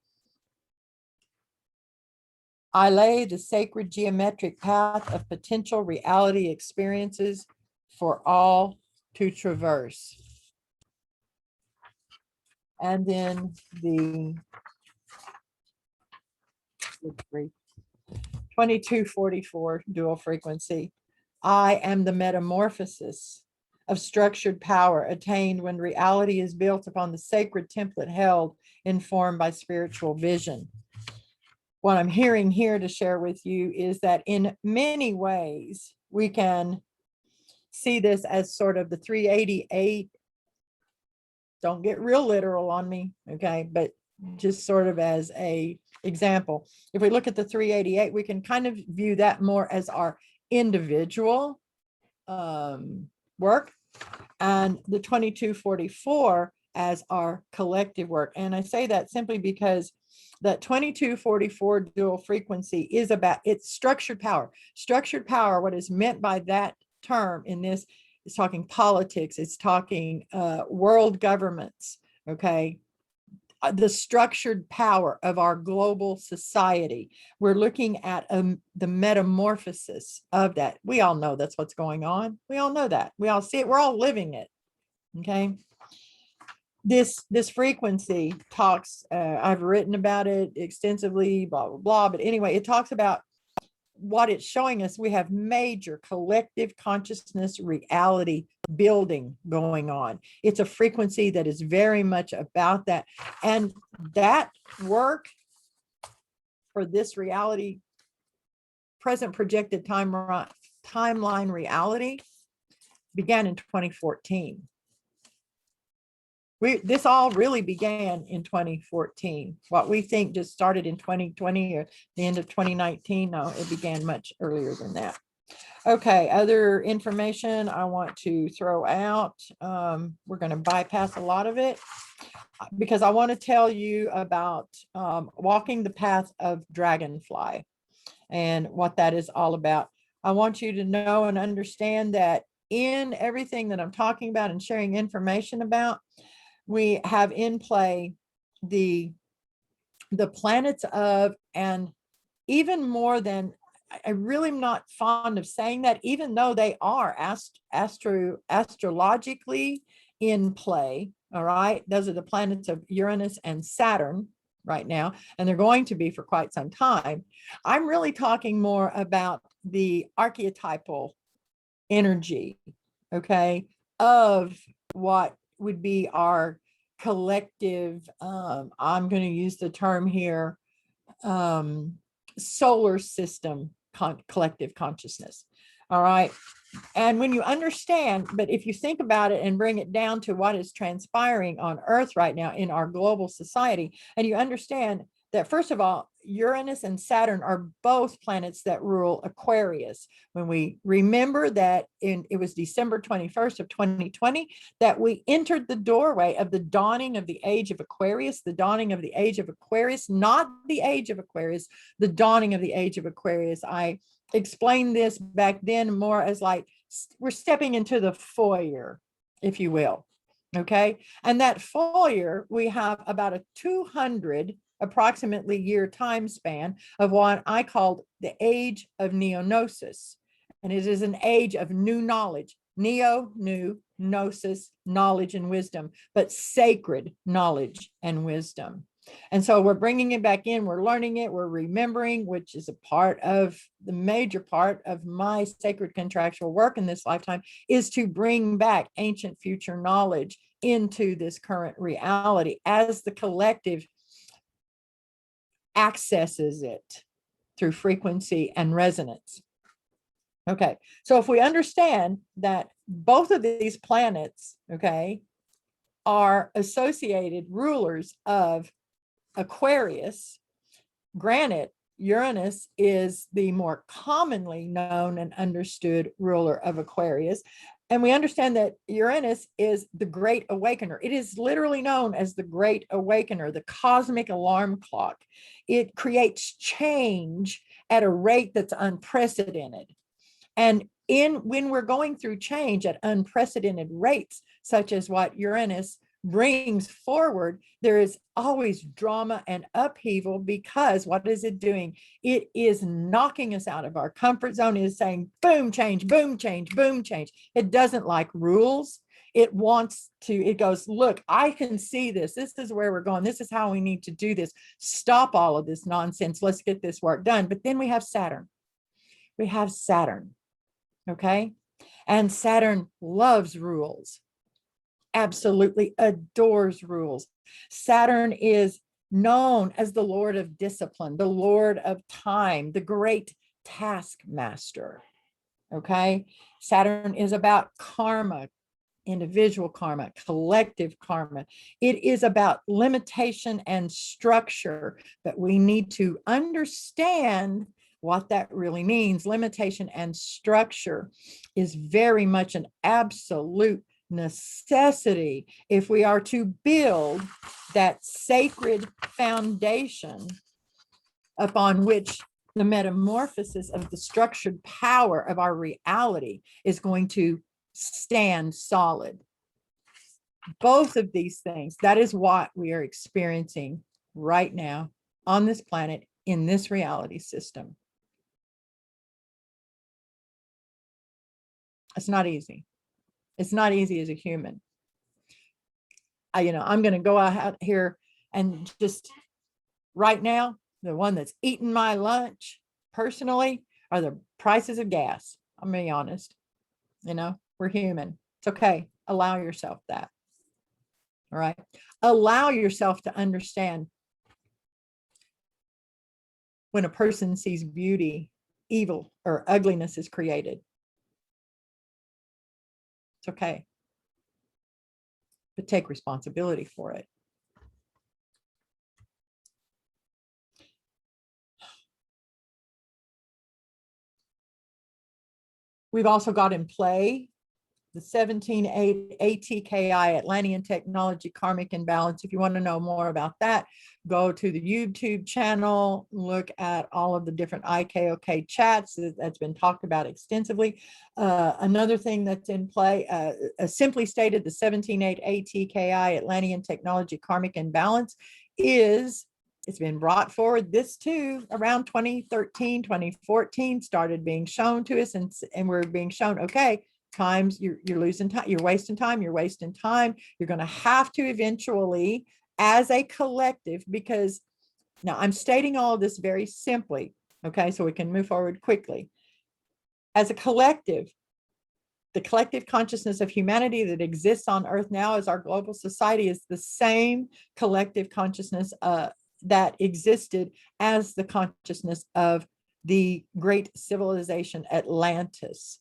I lay the sacred geometric path of potential reality experiences for all to traverse. And then the 2244 dual frequency. I am the metamorphosis of structured power attained when reality is built upon the sacred template held in form by spiritual vision. What I'm hearing here to share with you is that in many ways, we can see this as sort of the 388. Don't get real literal on me, okay? But just sort of as a example. If we look at the 388, we can kind of view that more as our individual work, and the 2244 as our collective work. And I say that simply because that 2244 dual frequency is about, it's structured power. Structured power, what is meant by that term in this, is talking politics, it's talking world governments, okay? The structured power of our global society. We're looking at the metamorphosis of that. We all know that's what's going on. We all know that. We all see it. We're all living it. Okay. This frequency talks, I've written about it extensively, blah, blah, blah. But anyway, it talks about what it's showing us. We have major collective consciousness reality building going on. It's a frequency that is very much about that. And that work for this reality, present projected timeline reality, began in 2014. This all really began in 2014. What we think just started in 2020 or the end of 2019. No, it began much earlier than that. Okay, other information I want to throw out. We're going to bypass a lot of it because I want to tell you about walking the path of dragonfly and what that is all about. I want you to know and understand that in everything that I'm talking about and sharing information about, we have in play the planets of, and even more than, I really am not fond of saying that, even though they are astrologically in play. All right. Those are the planets of Uranus and Saturn right now, and they're going to be for quite some time. I'm really talking more about the archetypal energy, okay, of what would be our collective, I'm going to use the term here, solar system collective consciousness. All right. And when you understand, but if you think about it and bring it down to what is transpiring on Earth right now in our global society, and you understand that, first of all, Uranus and Saturn are both planets that rule Aquarius. When we remember that it was December 21st of 2020, that we entered the doorway of the dawning of the age of Aquarius, the dawning of the age of Aquarius, not the age of Aquarius, the dawning of the age of Aquarius. I explained this back then more as like, we're stepping into the foyer, if you will. Okay. And that full year, we have about a 200 approximately year time span of what I called the age of neonosis. And it is an age of new knowledge. Neo, new, gnosis, knowledge and wisdom, but sacred knowledge and wisdom. And so we're bringing it back in, we're learning it, we're remembering, which is a part of the major part of my sacred contractual work in this lifetime, is to bring back ancient future knowledge into this current reality as the collective accesses it through frequency and resonance. Okay, so if we understand that both of these planets, okay, are associated rulers of Aquarius, granted, Uranus is the more commonly known and understood ruler of Aquarius. And we understand that Uranus is the Great Awakener. It is literally known as the Great Awakener, the cosmic alarm clock. It creates change at a rate that's unprecedented. And when we're going through change at unprecedented rates, such as what Uranus brings forward, there is always drama and upheaval, because what is it doing? It is knocking us out of our comfort zone. It is saying, boom, change, boom, change, boom, change. It doesn't like rules. It wants to, it goes, look, I can see this. This is where we're going. This is how we need to do this. Stop all of this nonsense. Let's get this work done. But then we have Saturn. We have Saturn. Okay. And Saturn loves rules, absolutely adores rules. Saturn is known as the Lord of discipline, the Lord of time, the great taskmaster. Okay. Saturn is about karma, individual karma, collective karma. It is about limitation and structure, but we need to understand what that really means. Limitation and structure is very much an absolute necessity if we are to build that sacred foundation upon which the metamorphosis of the structured power of our reality is going to stand solid. Both of these things, that is what we are experiencing right now on this planet in this reality system. It's not easy. It's not easy as a human. I'm going to go out here and just right now, the one that's eating my lunch personally are the prices of gas. I'm being honest. We're human. It's okay. Allow yourself that. All right. Allow yourself to understand when a person sees beauty, evil or ugliness is created. It's okay. But take responsibility for it. We've also got in play the 17.8 ATKI, Atlantean Technology Karmic Imbalance. If you want to know more about that, go to the YouTube channel, look at all of the different IKoK chats that's been talked about extensively. Another thing that's in play, simply stated, the 17.8 ATKI, Atlantean Technology Karmic Imbalance is, it's been brought forward. This too, around 2013, 2014, started being shown to us, and we're being shown, okay, times you're losing time, you're wasting time, you're going to have to eventually, as a collective, because now I'm stating all of this very simply, okay, so we can move forward quickly. As a collective, the collective consciousness of humanity that exists on Earth now as our global society is the same collective consciousness that existed as the consciousness of the great civilization Atlantis.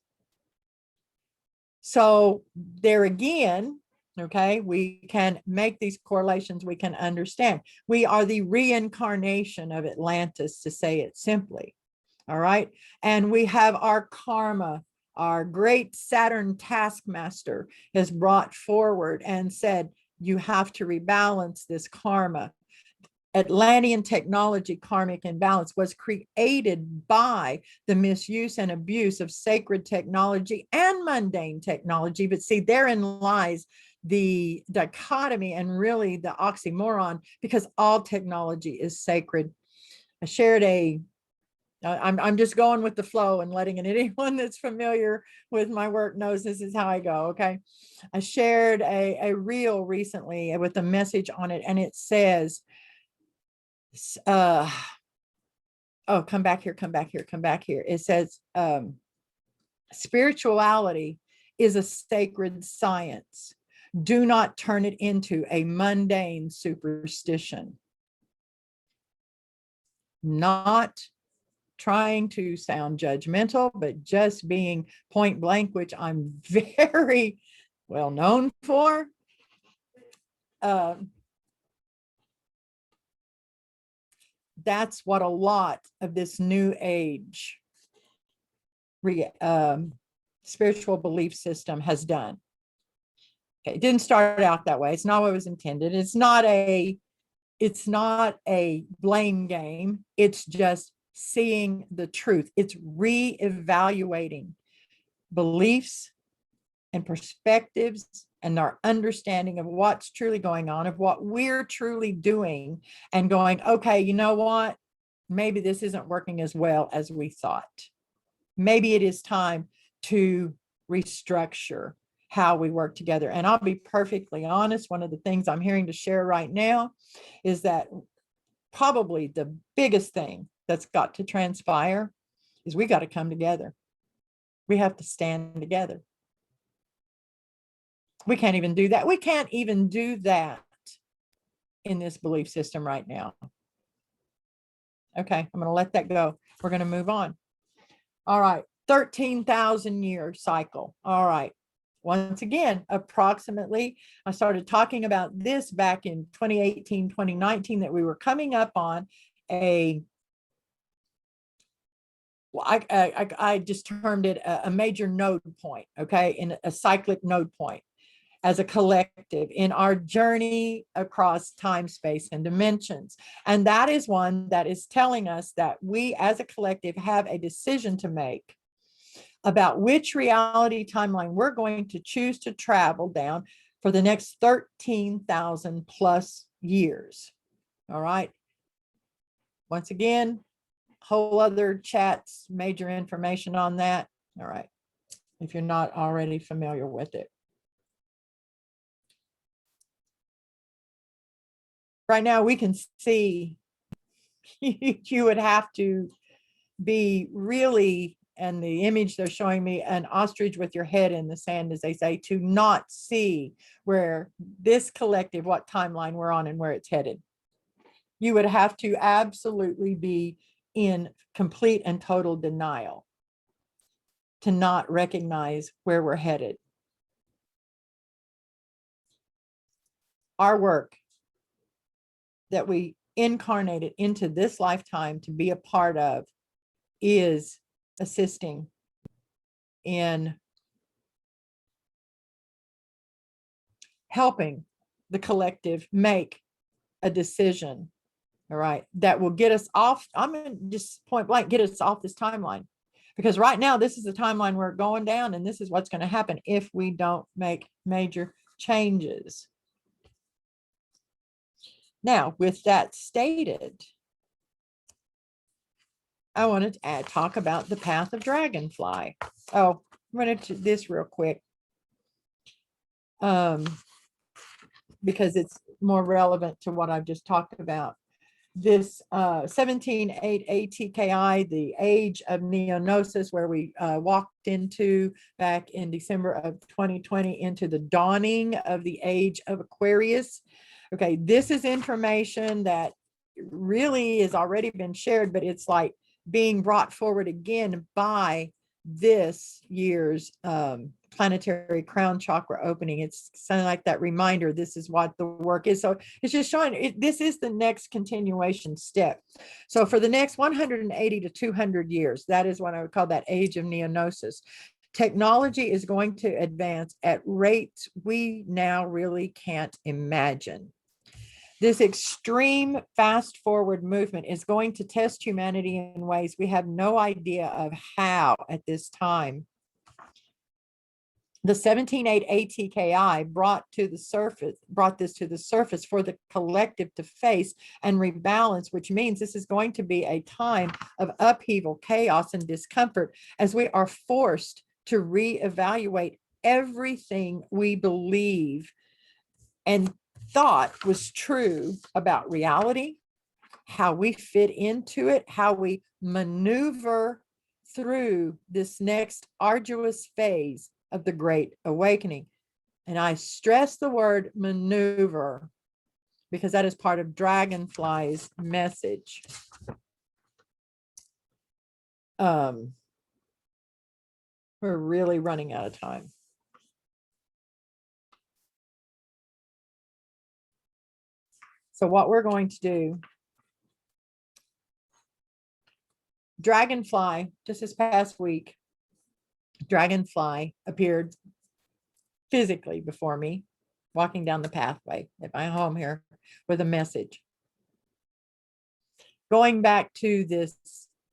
So there again, okay, we can make these correlations, we can understand. We are the reincarnation of Atlantis, to say it simply, all right? And we have our karma, our great Saturn taskmaster has brought forward and said, you have to rebalance this karma. Atlantean Technology Karmic Imbalance was created by the misuse and abuse of sacred technology and mundane technology. But see, therein lies the dichotomy and really the oxymoron, because all technology is sacred. I shared I'm just going with the flow and letting it. Anyone that's familiar with my work knows this is how I go. Okay. I shared a reel recently with a message on it, and it says, oh, come back here, come back here, come back here. It says, spirituality is a sacred science. Do not turn it into a mundane superstition. Not trying to sound judgmental, but just being point blank, which I'm very well known for. That's what a lot of this new age spiritual belief system has done. Okay, it didn't start out that way. It's not what was intended. It's not a blame game. It's just seeing the truth. It's reevaluating beliefs and perspectives and our understanding of what's truly going on, of what we're truly doing, and going, okay, you know what? Maybe this isn't working as well as we thought. Maybe it is time to restructure how we work together. And I'll be perfectly honest, one of the things I'm hearing to share right now is that probably the biggest thing that's got to transpire is we got to come together. We have to stand together. We can't even do that. We can't even do that in this belief system right now. Okay, I'm going to let that go. We're going to move on. All right, 13,000 year cycle. All right. Once again, approximately, I started talking about this back in 2018, 2019, that we were coming up on I just termed it a major node point, okay, in a cyclic node point as a collective in our journey across time, space, and dimensions. And that is one that is telling us that we as a collective have a decision to make about which reality timeline we're going to choose to travel down for the next 13,000 plus years. All right. Once again, whole other chats, major information on that. All right. If you're not already familiar with it. Right now, we can see you would have to be really, and the image they're showing me, an ostrich with your head in the sand, as they say, to not see where this collective, what timeline we're on and where it's headed. You would have to absolutely be in complete and total denial to not recognize where we're headed. Our work that we incarnated into this lifetime to be a part of is assisting in helping the collective make a decision, all right, that will get us off. I'm going to just point blank, get us off this timeline. Because right now, this is the timeline we're going down, and this is what's going to happen if we don't make major changes. Now, with that stated, I wanted to talk about the path of dragonfly. Oh, I'm going to do this real quick because it's more relevant to what I've just talked about. This 17.8 ATKI, the age of neonosis, where we walked into back in December of 2020 into the dawning of the age of Aquarius. Okay, this is information that really has already been shared, but it's like being brought forward again by this year's Planetary Crown Chakra opening. It's kind of like that reminder, this is what the work is. So it's just showing this is the next continuation step. So for the next 180 to 200 years, that is what I would call that age of neonosis. Technology is going to advance at rates we now really can't imagine. This extreme fast forward movement is going to test humanity in ways we have no idea of how at this time. the 17.8 ATKI brought this to the surface for the collective to face and rebalance, which means this is going to be a time of upheaval, chaos, and discomfort as we are forced to reevaluate everything we believe and thought was true about reality, how we fit into it, how we maneuver through this next arduous phase of the Great Awakening. And I stress the word maneuver because that is part of Dragonfly's message. We're really running out of time. So what we're going to do, Dragonfly, just this past week, Dragonfly appeared physically before me, walking down the pathway at my home here with a message. Going back to this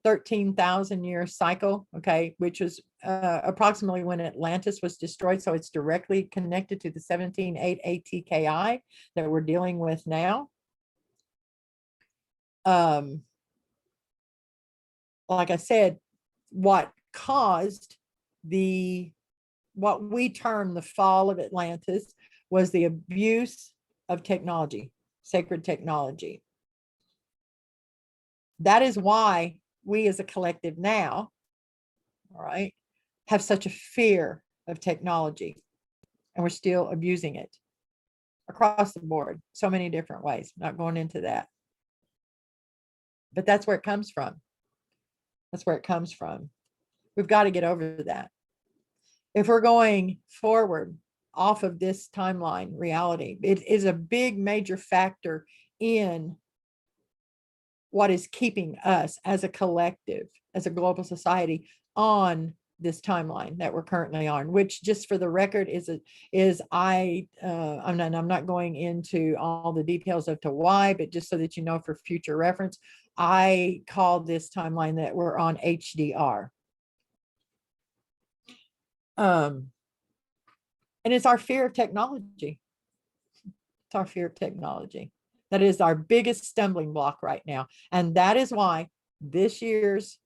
13,000-year cycle, okay, which was approximately when Atlantis was destroyed. So it's directly connected to the 17.8 ATKI that we're dealing with now. Like I said, what caused what we term the fall of Atlantis was the abuse of technology, sacred technology. That is why we as a collective now, all right, have such a fear of technology, and we're still abusing it across the board, so many different ways. Not going into that. But that's where it comes from. That's where it comes from. We've got to get over that. If we're going forward off of this timeline reality, it is a big major factor in what is keeping us as a collective, as a global society, on this timeline that we're currently on, which, just for the record, I'm not going into all the details of to why, but just so that you know for future reference, I call this timeline that we're on HDR. And it's our fear of technology. It's our fear of technology. That is our biggest stumbling block right now. And that is why this year's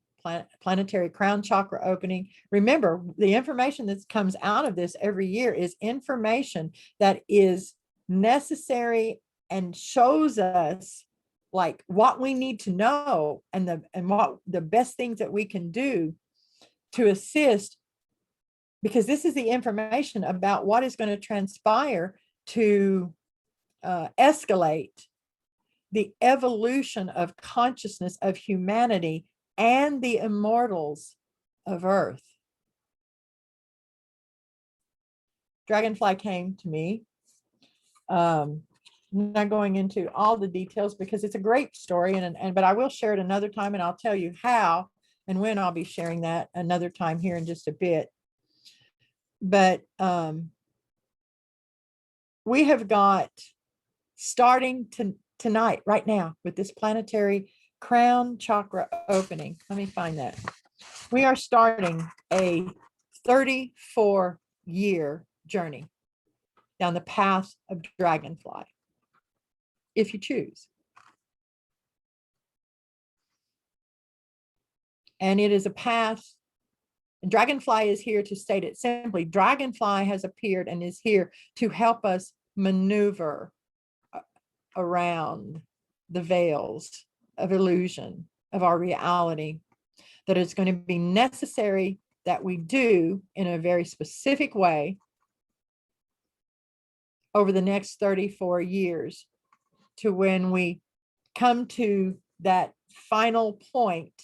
Planetary Crown Chakra opening, remember, the information that comes out of this every year is information that is necessary and shows us like what we need to know and what the best things that we can do to assist, because this is the information about what is going to transpire to escalate the evolution of consciousness of humanity and the immortals of Earth. Dragonfly came to me. I'm not going into all the details because it's a great story, but I will share it another time, and I'll tell you how and when I'll be sharing that another time here in just a bit. But we have got, starting tonight, right now, with this Planetary Crown Chakra opening. Let me find that. We are starting a 34-year journey down the path of Dragonfly, if you choose. And it is a path. Dragonfly is here to state it simply. Dragonfly has appeared and is here to help us maneuver around the veils of illusion of our reality, that it's going to be necessary that we do in a very specific way over the next 34 years to when we come to that final point,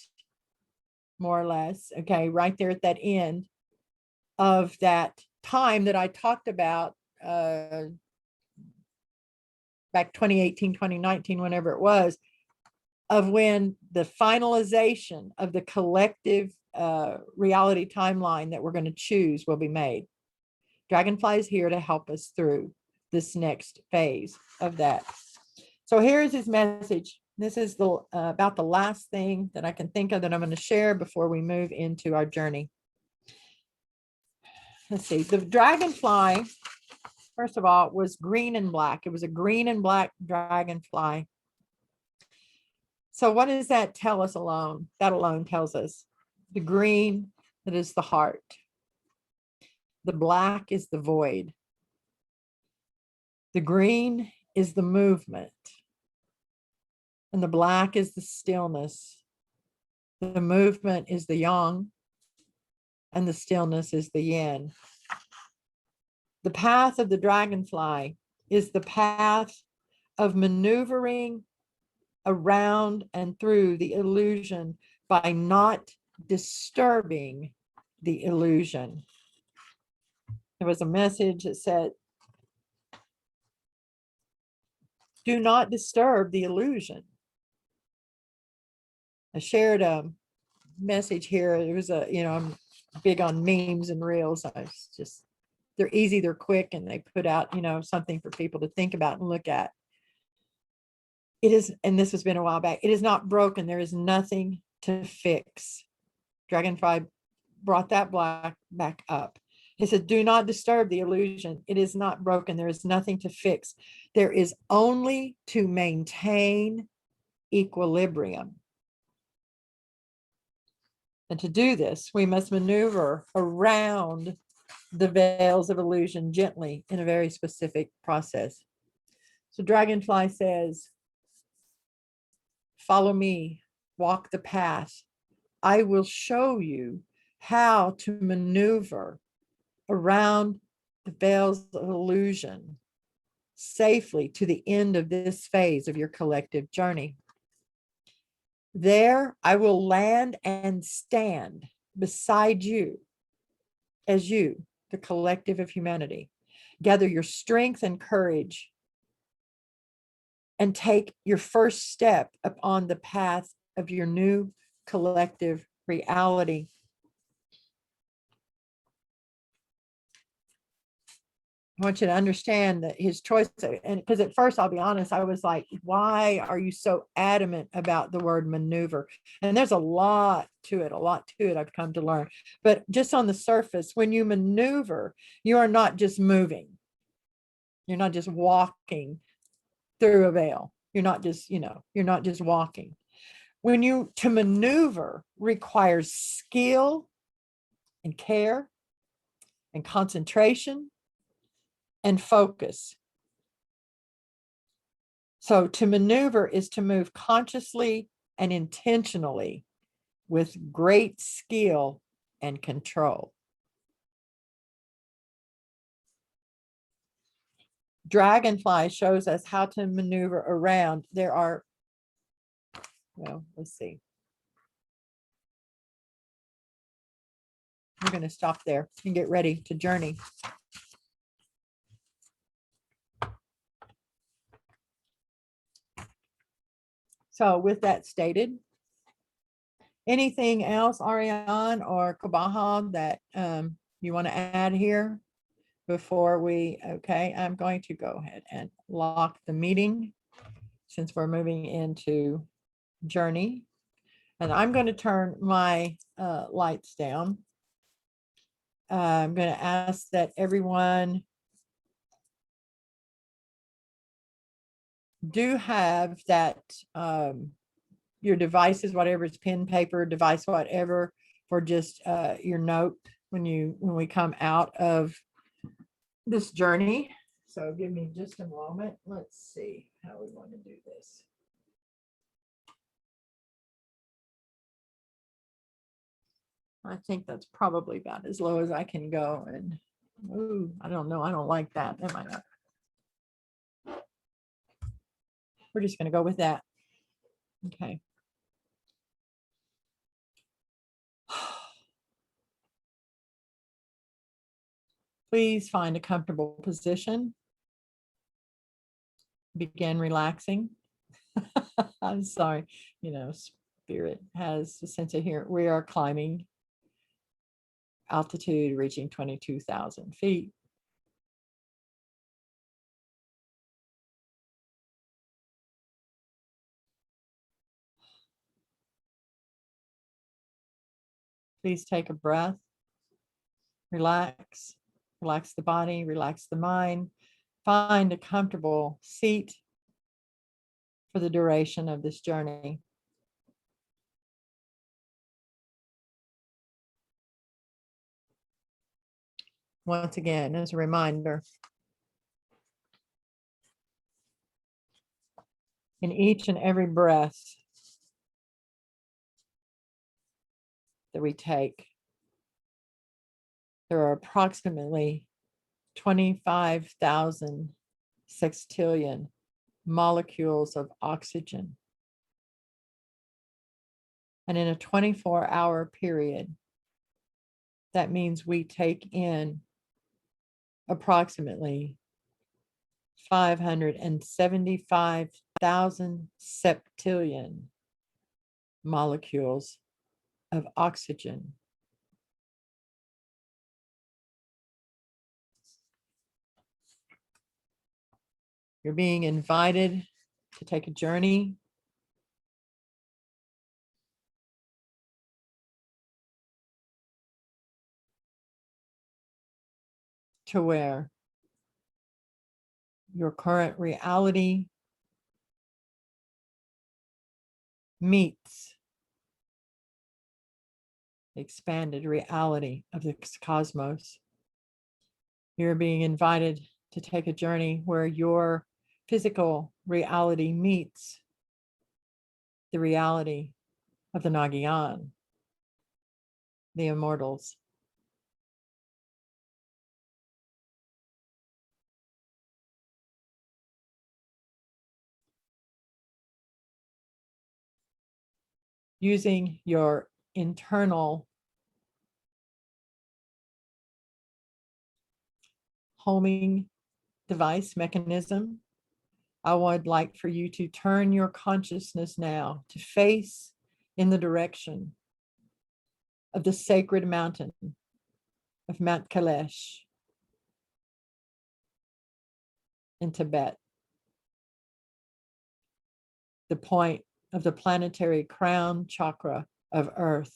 more or less, okay, right there at that end of that time that I talked about back 2018, 2019, whenever it was, of when the finalization of the collective reality timeline that we're going to choose will be made. Dragonfly is here to help us through this next phase of that. So here's his message. This is about the last thing that I can think of that I'm going to share before we move into our journey. let's see, the dragonfly, first of all, was green and black. It was a green and black dragonfly. So what does that tell us alone? That alone tells us the green, that is the heart. The black is the void. The green is the movement. And the black is the stillness. The movement is the yang, and the stillness is the yin. The path of the dragonfly is the path of maneuvering around and through the illusion by not disturbing the illusion. There was a message that said, do not disturb the illusion. I shared a message here. It was I'm big on memes and reels. They're easy, they're quick, and they put out, something for people to think about and look at. It is, and this has been a while back, it is not broken. There is nothing to fix. Dragonfly brought that back up. He said, do not disturb the illusion. It is not broken. There is nothing to fix. There is only to maintain equilibrium. And to do this, we must maneuver around the veils of illusion gently in a very specific process. So Dragonfly says, follow me, walk the path. I will show you how to maneuver around the veils of illusion safely to the end of this phase of your collective journey. There, I will land and stand beside you as you, the collective of humanity, gather your strength and courage and take your first step upon the path of your new collective reality. I want you to understand that his choice, and because at first, I'll be honest, I was like, why are you so adamant about the word maneuver? And there's a lot to it, I've come to learn. But just on the surface, when you maneuver, you are not just moving. You're not just walking through a veil. You're not just walking. To maneuver requires skill and care and concentration and focus. So to maneuver is to move consciously and intentionally with great skill and control. Dragonfly shows us how to maneuver around. Let's see. We're going to stop there and get ready to journey. So with that stated, anything else, Ariane or Kabaha, that you want to add here before okay, I'm going to go ahead and lock the meeting since we're moving into journey. And I'm going to turn my lights down. I'm going to ask that everyone do have that your devices, whatever it's pen, paper, device, whatever, for just your note when we come out of this journey. So give me just a moment. Let's see how we want to do this. I think that's probably about as low as I can go. And I don't know. I don't like that. That might not. We're just going to go with that. Okay. Please find a comfortable position. Begin relaxing. I'm sorry, Spirit has a sense of here. We are climbing altitude reaching 22,000 feet. Please take a breath, relax. Relax the body, relax the mind. Find a comfortable seat for the duration of this journey. Once again, as a reminder, in each and every breath that we take, there are approximately 25,000 sextillion molecules of oxygen. And in a 24-hour period, that means we take in approximately 575,000 septillion molecules of oxygen. You're being invited to take a journey to where your current reality meets the expanded reality of the cosmos. You're being invited to take a journey where your physical reality meets the reality of the Nagyan, the immortals. Using your internal homing device mechanism, I would like for you to turn your consciousness now to face in the direction of the sacred mountain of Mount Kailash in Tibet, the point of the planetary crown chakra of Earth.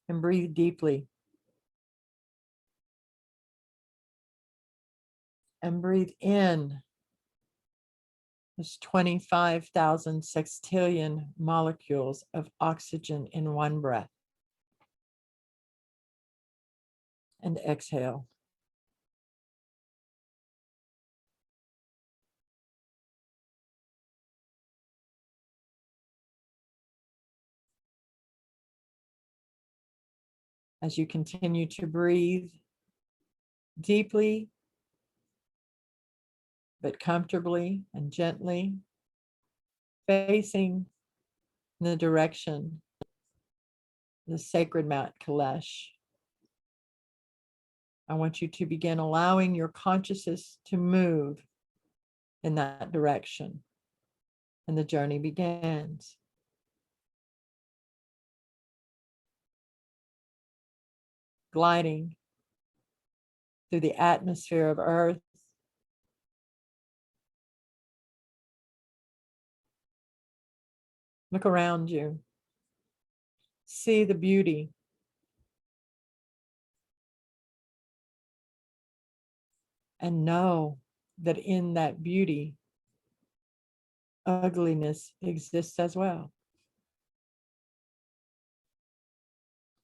And breathe deeply. And breathe in this 25,000 sextillion molecules of oxygen in one breath. And exhale. As you continue to breathe deeply, but comfortably and gently, facing in the direction of the sacred Mount Kailash. I want you to begin allowing your consciousness to move in that direction, and the journey begins. Gliding through the atmosphere of Earth, look around you, see the beauty, and know that in that beauty, ugliness exists as well.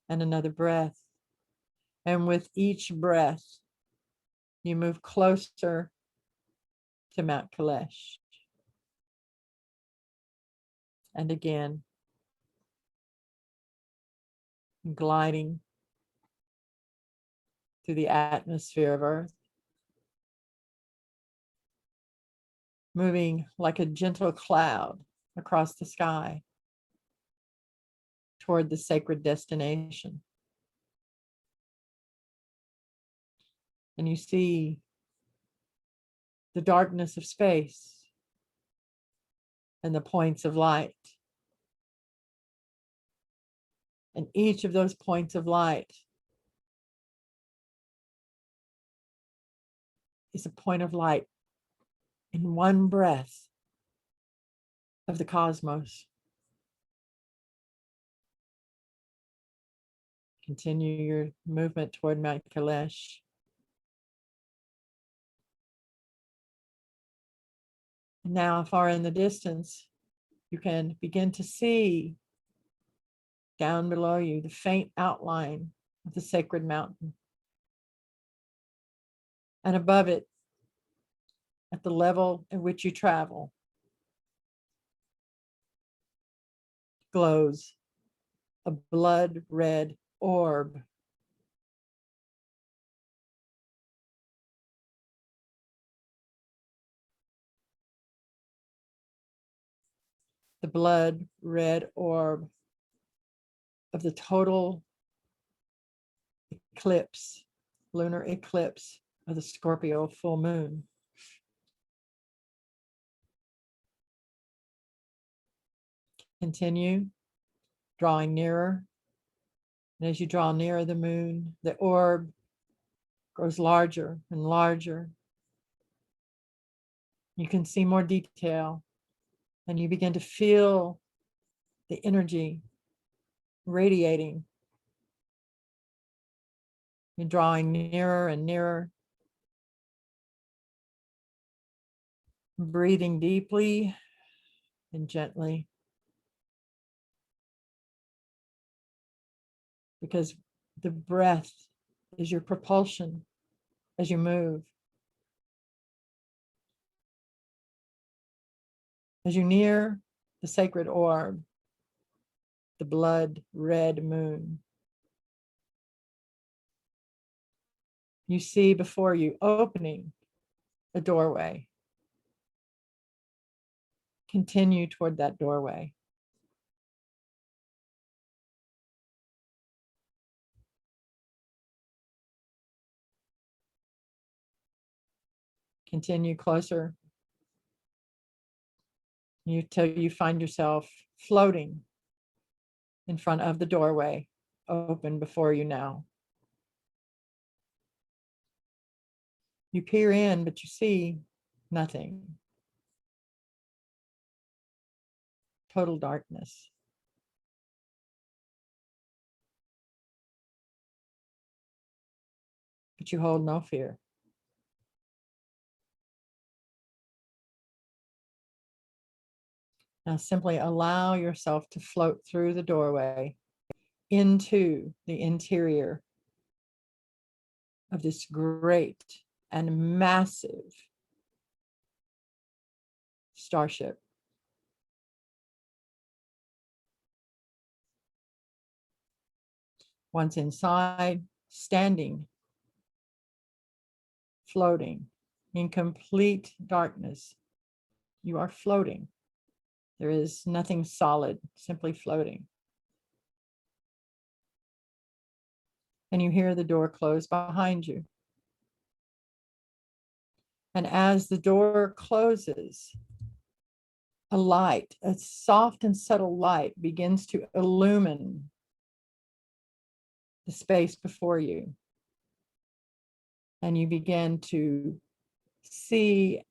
And another breath. And with each breath, you move closer to Mount Kailash. And again, gliding through the atmosphere of Earth, moving like a gentle cloud across the sky toward the sacred destination. And you see the darkness of space and the points of light. And each of those points of light is a point of light in one breath of the cosmos. Continue your movement toward Mount Kailash. Now, far in the distance, you can begin to see down below you the faint outline of the sacred mountain. And above it, at the level at which you travel, glows a blood red orb. The blood red orb of the total eclipse, lunar eclipse of the Scorpio full moon. Continue drawing nearer. And as you draw nearer the moon, the orb grows larger and larger. You can see more detail, and you begin to feel the energy radiating. You're drawing nearer and nearer, breathing deeply and gently, because the breath is your propulsion as you move. As you near the sacred orb, the blood red moon, you see before you opening a doorway. Continue toward that doorway. Continue closer till you find yourself floating in front of the doorway open before you now. You peer in, but you see nothing. Total darkness. But you hold no fear. Now simply allow yourself to float through the doorway into the interior of this great and massive starship. Once inside, standing, floating in complete darkness, you are floating. There is nothing solid, simply floating. And you hear the door close behind you. And as the door closes, a light, a soft and subtle light, begins to illumine the space before you. And you begin to see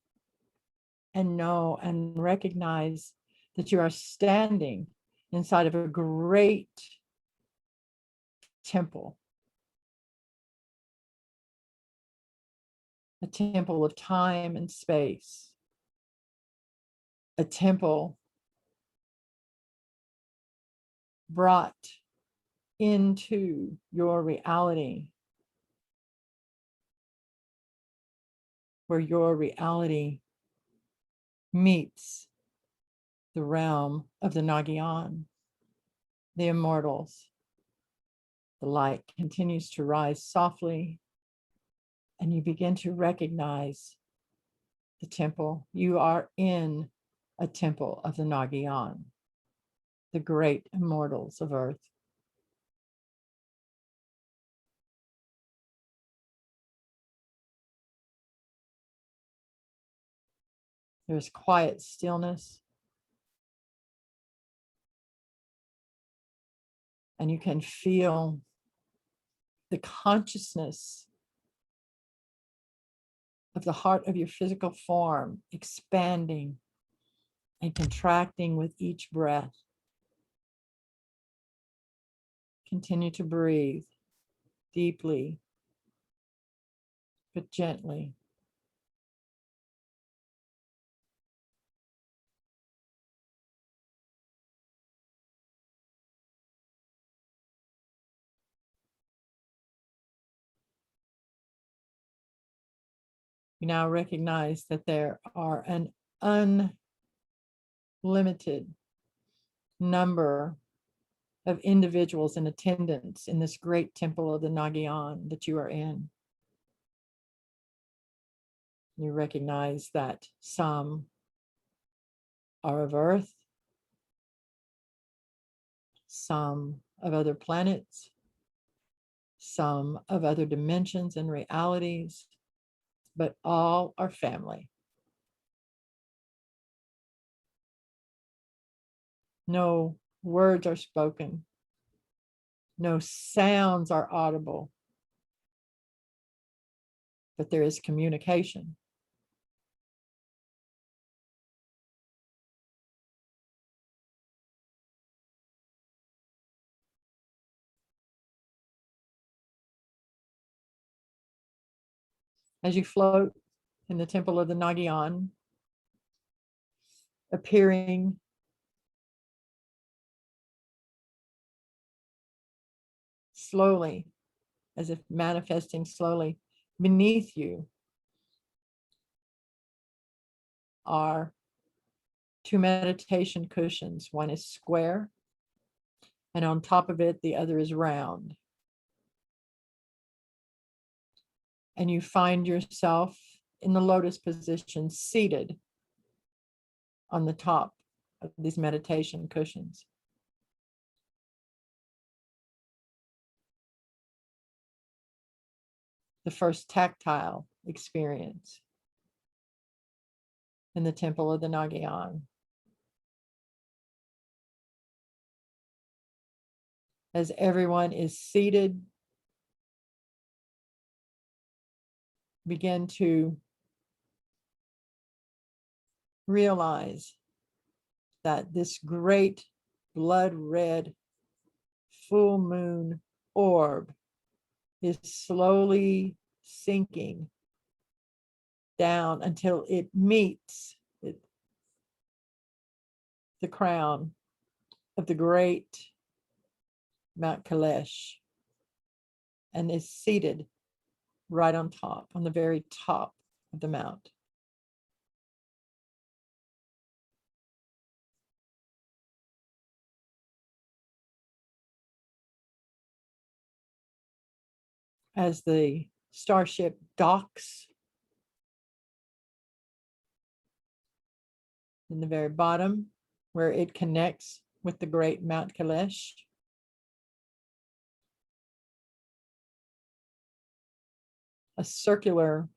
and know and recognize that you are standing inside of a great temple. A temple of time and space. A temple brought into your reality, where your reality meets the realm of the Nagyan, the immortals. The light continues to rise softly, and you begin to recognize the temple. You are in a temple of the Nagyan, the great immortals of Earth. There's quiet stillness. And you can feel the consciousness of the heart of your physical form expanding and contracting with each breath. Continue to breathe deeply, but gently. You now recognize that there are an unlimited number of individuals in attendance in this great temple of the Nagyan that you are in. You recognize that some are of Earth, some of other planets, some of other dimensions and realities, but all are family. No words are spoken. No sounds are audible. But there is communication. As you float in the temple of the Nagyan, appearing slowly, as if manifesting slowly, beneath you are two meditation cushions. One is square, and on top of it, the other is round. And you find yourself in the lotus position, seated on the top of these meditation cushions. The first tactile experience in the temple of the Nagyan. As everyone is seated, begin to realize that this great blood red full moon orb is slowly sinking down until it meets the crown of the great Mount Kailash and is seated right on top, on the very top of the mount. As the starship docks in the very bottom, where it connects with the great Mount Kailash, a circular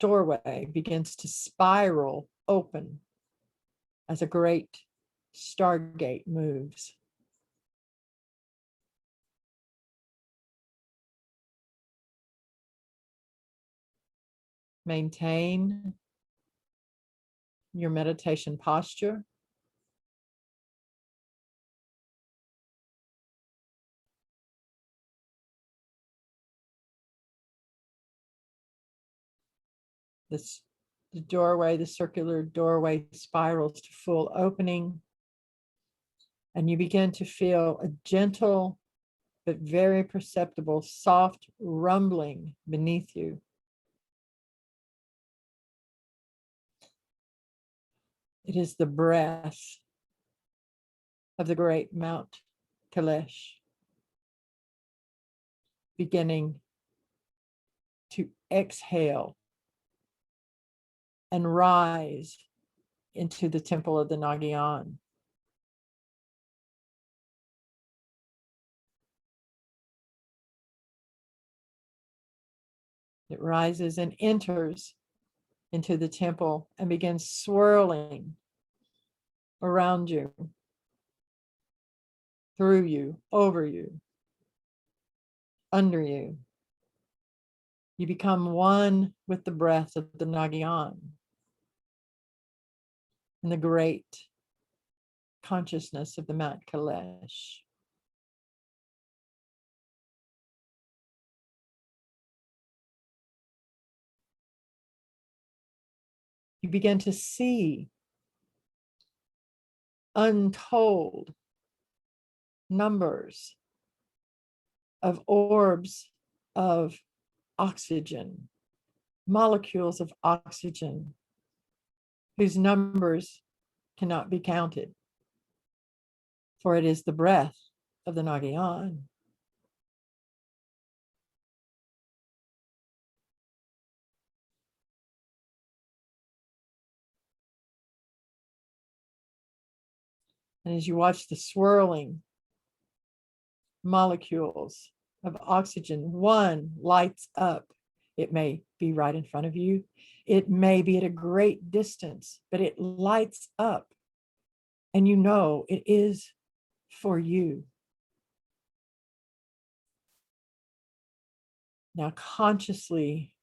doorway begins to spiral open as a great stargate moves. Maintain your meditation posture. The doorway, the circular doorway spirals to full opening, and you begin to feel a gentle but very perceptible soft rumbling beneath you. It is the breath of the great Mount Kailash beginning to exhale and rise into the temple of the Nagyan. It rises and enters into the temple and begins swirling around you, through you, over you, under you. You become one with the breath of the Nagyan and the great consciousness of the Mount Kailash. You begin to see untold numbers of orbs of oxygen, molecules of oxygen, whose numbers cannot be counted, for it is the breath of the Nagayan. And as you watch the swirling molecules of oxygen, one lights up. It may be right in front of you. It may be at a great distance, but it lights up. And you know it is for you. Now consciously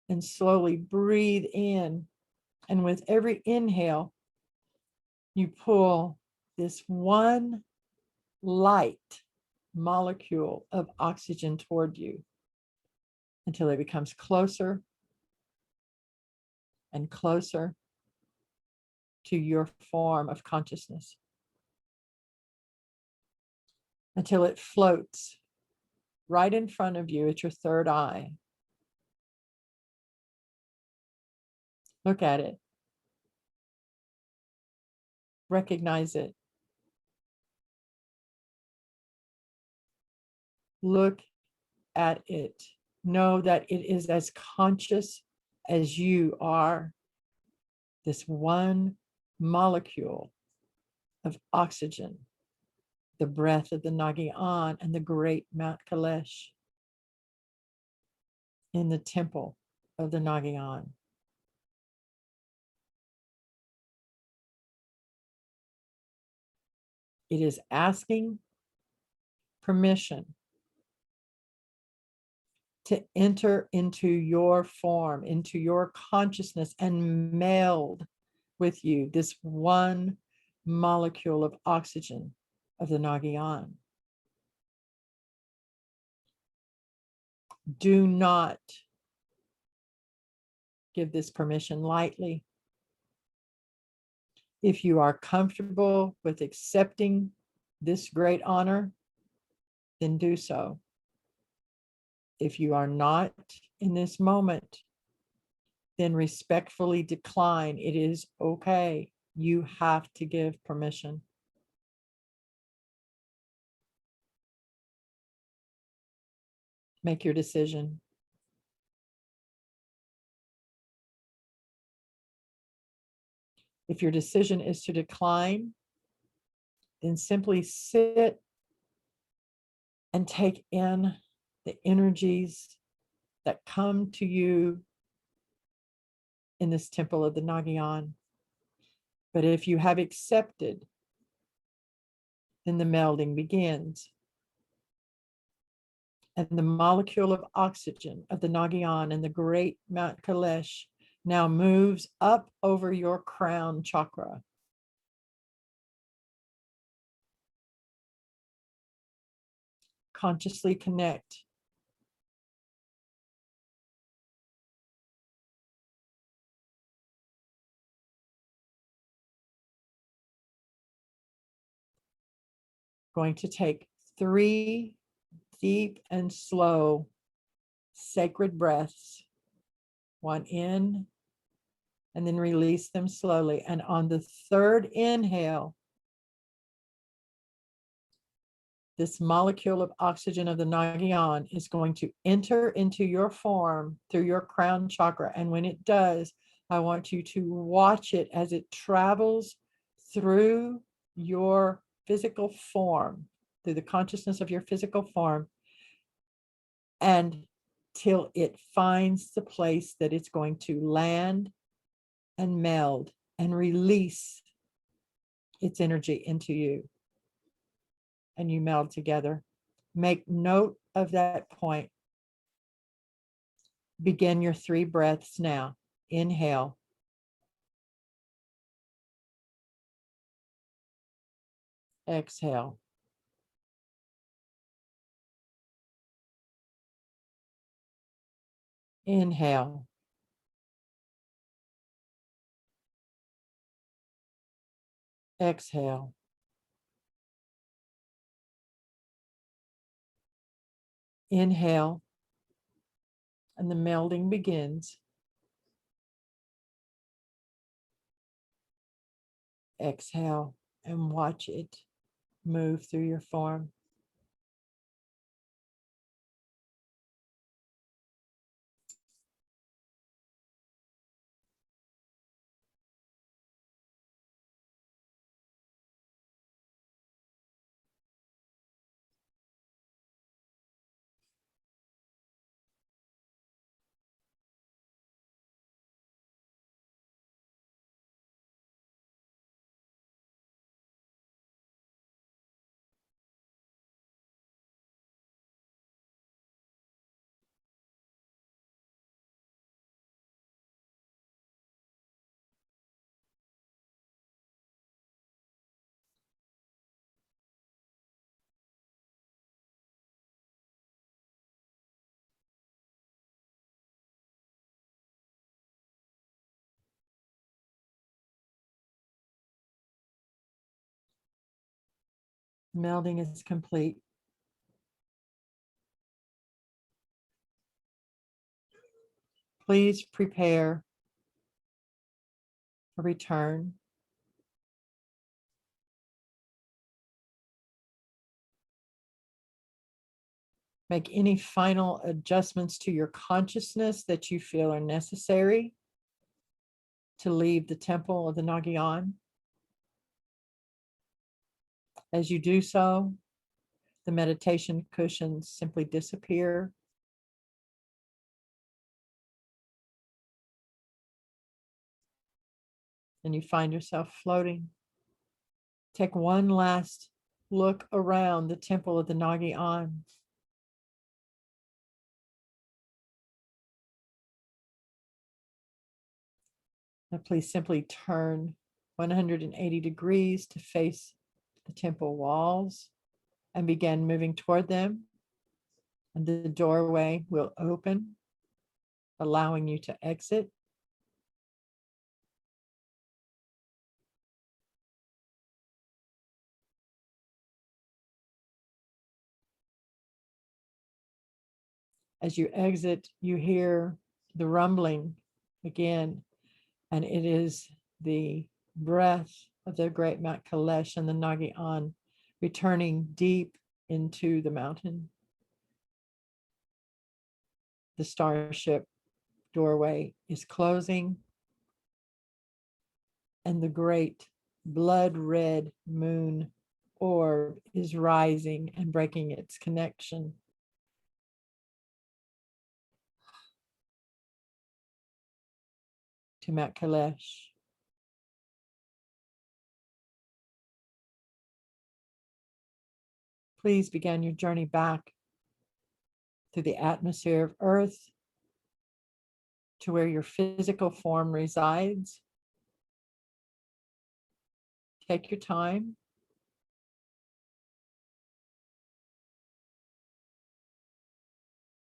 and slowly breathe in. And with every inhale, you pull this one light molecule of oxygen toward you until it becomes closer and closer to your form of consciousness, until it floats right in front of you at your third eye. Look at it. Recognize it. Look at it. Know that it is as conscious as you are. This one molecule of oxygen, the breath of the Nagayan and the great Mount Kailash in the temple of the Nagayan. It is asking permission to enter into your form, into your consciousness, and meld with you this one molecule of oxygen of the Nagayan. Do not give this permission lightly. If you are comfortable with accepting this great honor, then do so. If you are not in this moment, then respectfully decline. It is okay. You have to give permission. Make your decision. If your decision is to decline, then simply sit and take in the energies that come to you in this temple of the Nagayan. But if you have accepted, then the melding begins. And the molecule of oxygen of the Nagayan and the great Mount Kailash now moves up over your crown chakra. Consciously connect. Going to take 3 deep and slow sacred breaths. 1 in, and then release them slowly. And on the 3rd inhale, this molecule of oxygen of the Nagayan is going to enter into your form through your crown chakra. And when it does, I want you to watch it as it travels through your physical form, through the consciousness of your physical form, and till it finds the place that it's going to land and meld and release its energy into you. And you meld together. Make note of that point. Begin your 3 breaths now. Inhale. Exhale. Inhale. Exhale. Inhale, and the melding begins. Exhale and watch it move through your form. Melding is complete. Please prepare for return. Make any final adjustments to your consciousness that you feel are necessary to leave the temple of the Nagyan. As you do so, the meditation cushions simply disappear. And you find yourself floating. Take one last look around the temple of the Nagyan. Now please simply turn 180 degrees to face the temple walls and begin moving toward them. And the doorway will open, allowing you to exit. As you exit, you hear the rumbling again, and it is the breath of the great Mount Kailash and the Nagyan returning deep into the mountain. The starship doorway is closing, and the great blood red moon orb is rising and breaking its connection. To Mount Kailash. Please begin your journey back through the atmosphere of Earth to where your physical form resides. Take your time.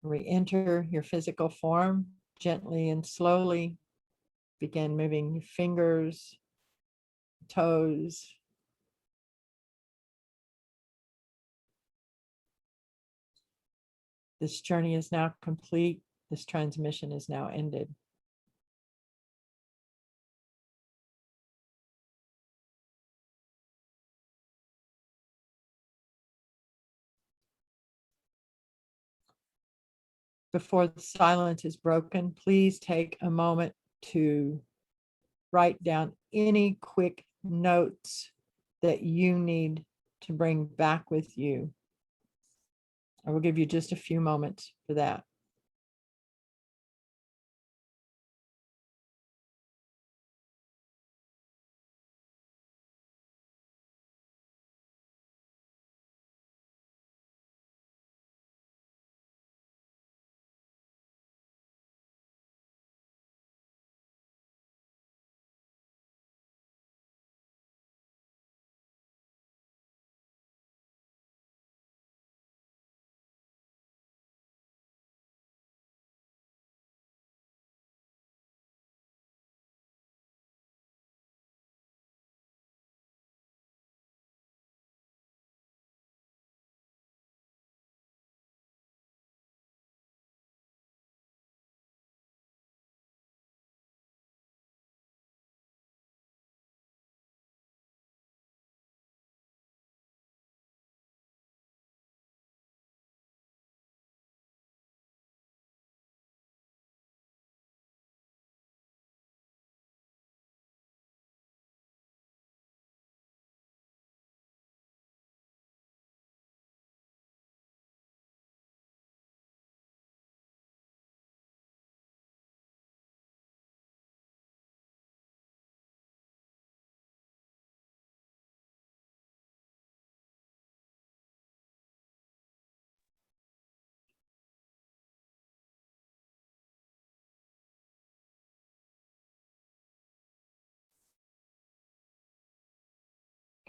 Re-enter your physical form gently and slowly. Begin moving your fingers, toes. This journey is now complete. This transmission is now ended. Before the silence is broken, please take a moment to write down any quick notes that you need to bring back with you. I will give you just a few moments for that.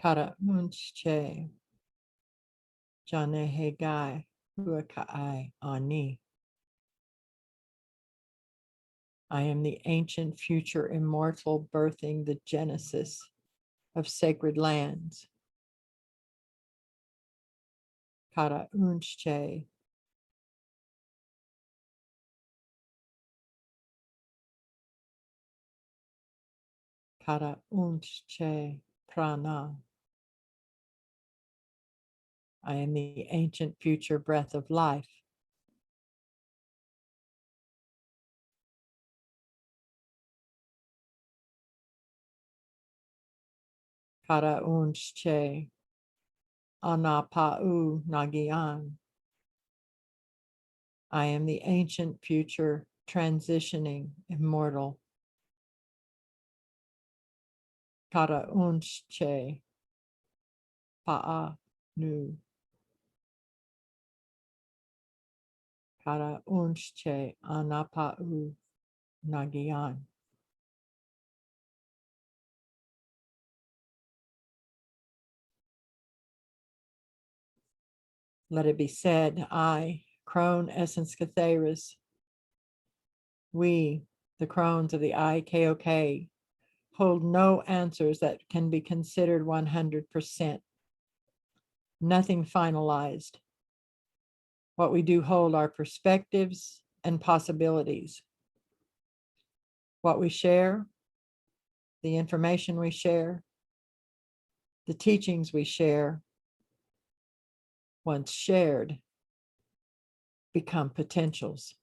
Kara unche. Jane hegai. Huakai ani. I am the ancient future immortal birthing the genesis of sacred lands. Kara unche. Kara unche prana. I am the ancient future breath of life. Kara unche. Anapa'u Nagian. I am the ancient future transitioning immortal. Kara unche pa'a nu. Kara unche anapa'u Nagian. Let it be said, I, Crone Essence Catheris, we, the crones of the IKoK, hold no answers that can be considered 100%. Nothing finalized. What we do hold are perspectives and possibilities. What we share, the information we share, the teachings we share, once shared, become potentials.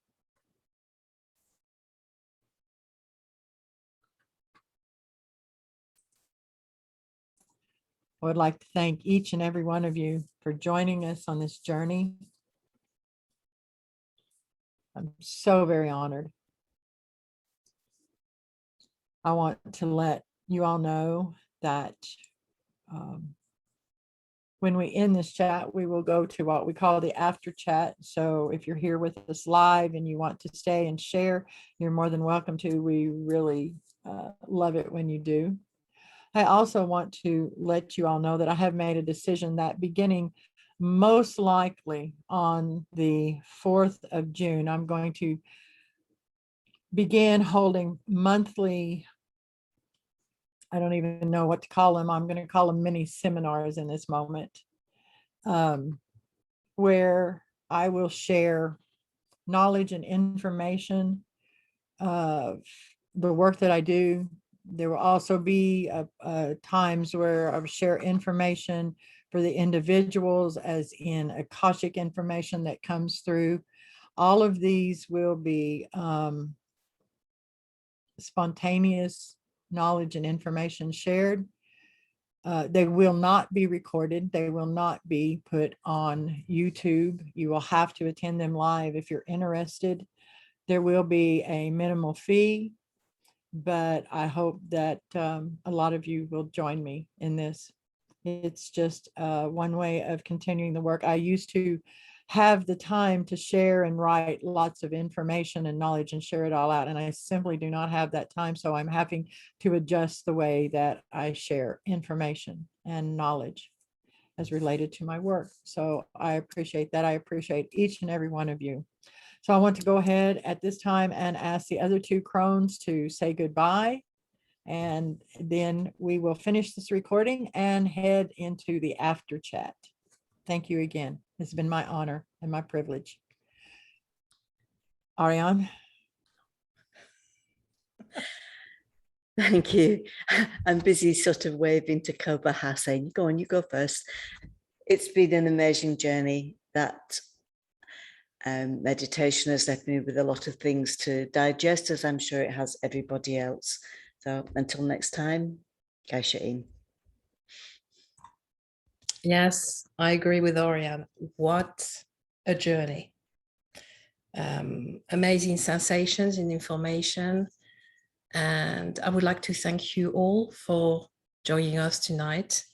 I would like to thank each and every one of you for joining us on this journey. I'm so very honored. I want to let you all know that when we end this chat, we will go to what we call the after chat. So if you're here with us live and you want to stay and share, you're more than welcome to. We really love it when you do. I also want to let you all know that I have made a decision that beginning most likely on the 4th of June, I'm going to begin holding monthly, I don't even know what to call them. I'm going to call them mini seminars in this moment, where I will share knowledge and information of the work that I do. There will also be times where I will share information for the individuals, as in Akashic information that comes through. All of these will be spontaneous knowledge and information shared. They will not be recorded. They will not be put on YouTube. You will have to attend them live if you're interested. There will be a minimal fee, but I hope that a lot of you will join me in this. It's just one way of continuing the work. I used to have the time to share and write lots of information and knowledge and share it all out, and I simply do not have that time. So I'm having to adjust the way that I share information and knowledge as related to my work. So I appreciate that. I appreciate each and every one of you. So I want to go ahead at this time and ask the other two crones to say goodbye. And then we will finish this recording and head into the after chat. Thank you again. It's been my honor and my privilege. Ariane. Thank you. I'm busy sort of waving to Kobaha saying, go on, you go first. It's been an amazing journey. That meditation has left me with a lot of things to digest, as I'm sure it has everybody else. So until next time, Gaishain. Yes, I agree with Oriane. What a journey. Amazing sensations and information. And I would like to thank you all for joining us tonight.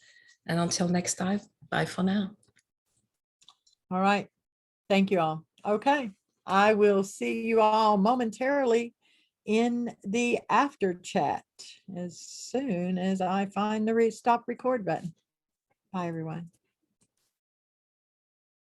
And until next time, bye for now. All right. Thank you all. Okay. I will see you all momentarily in the after chat as soon as I find the stop record button. Bye, everyone.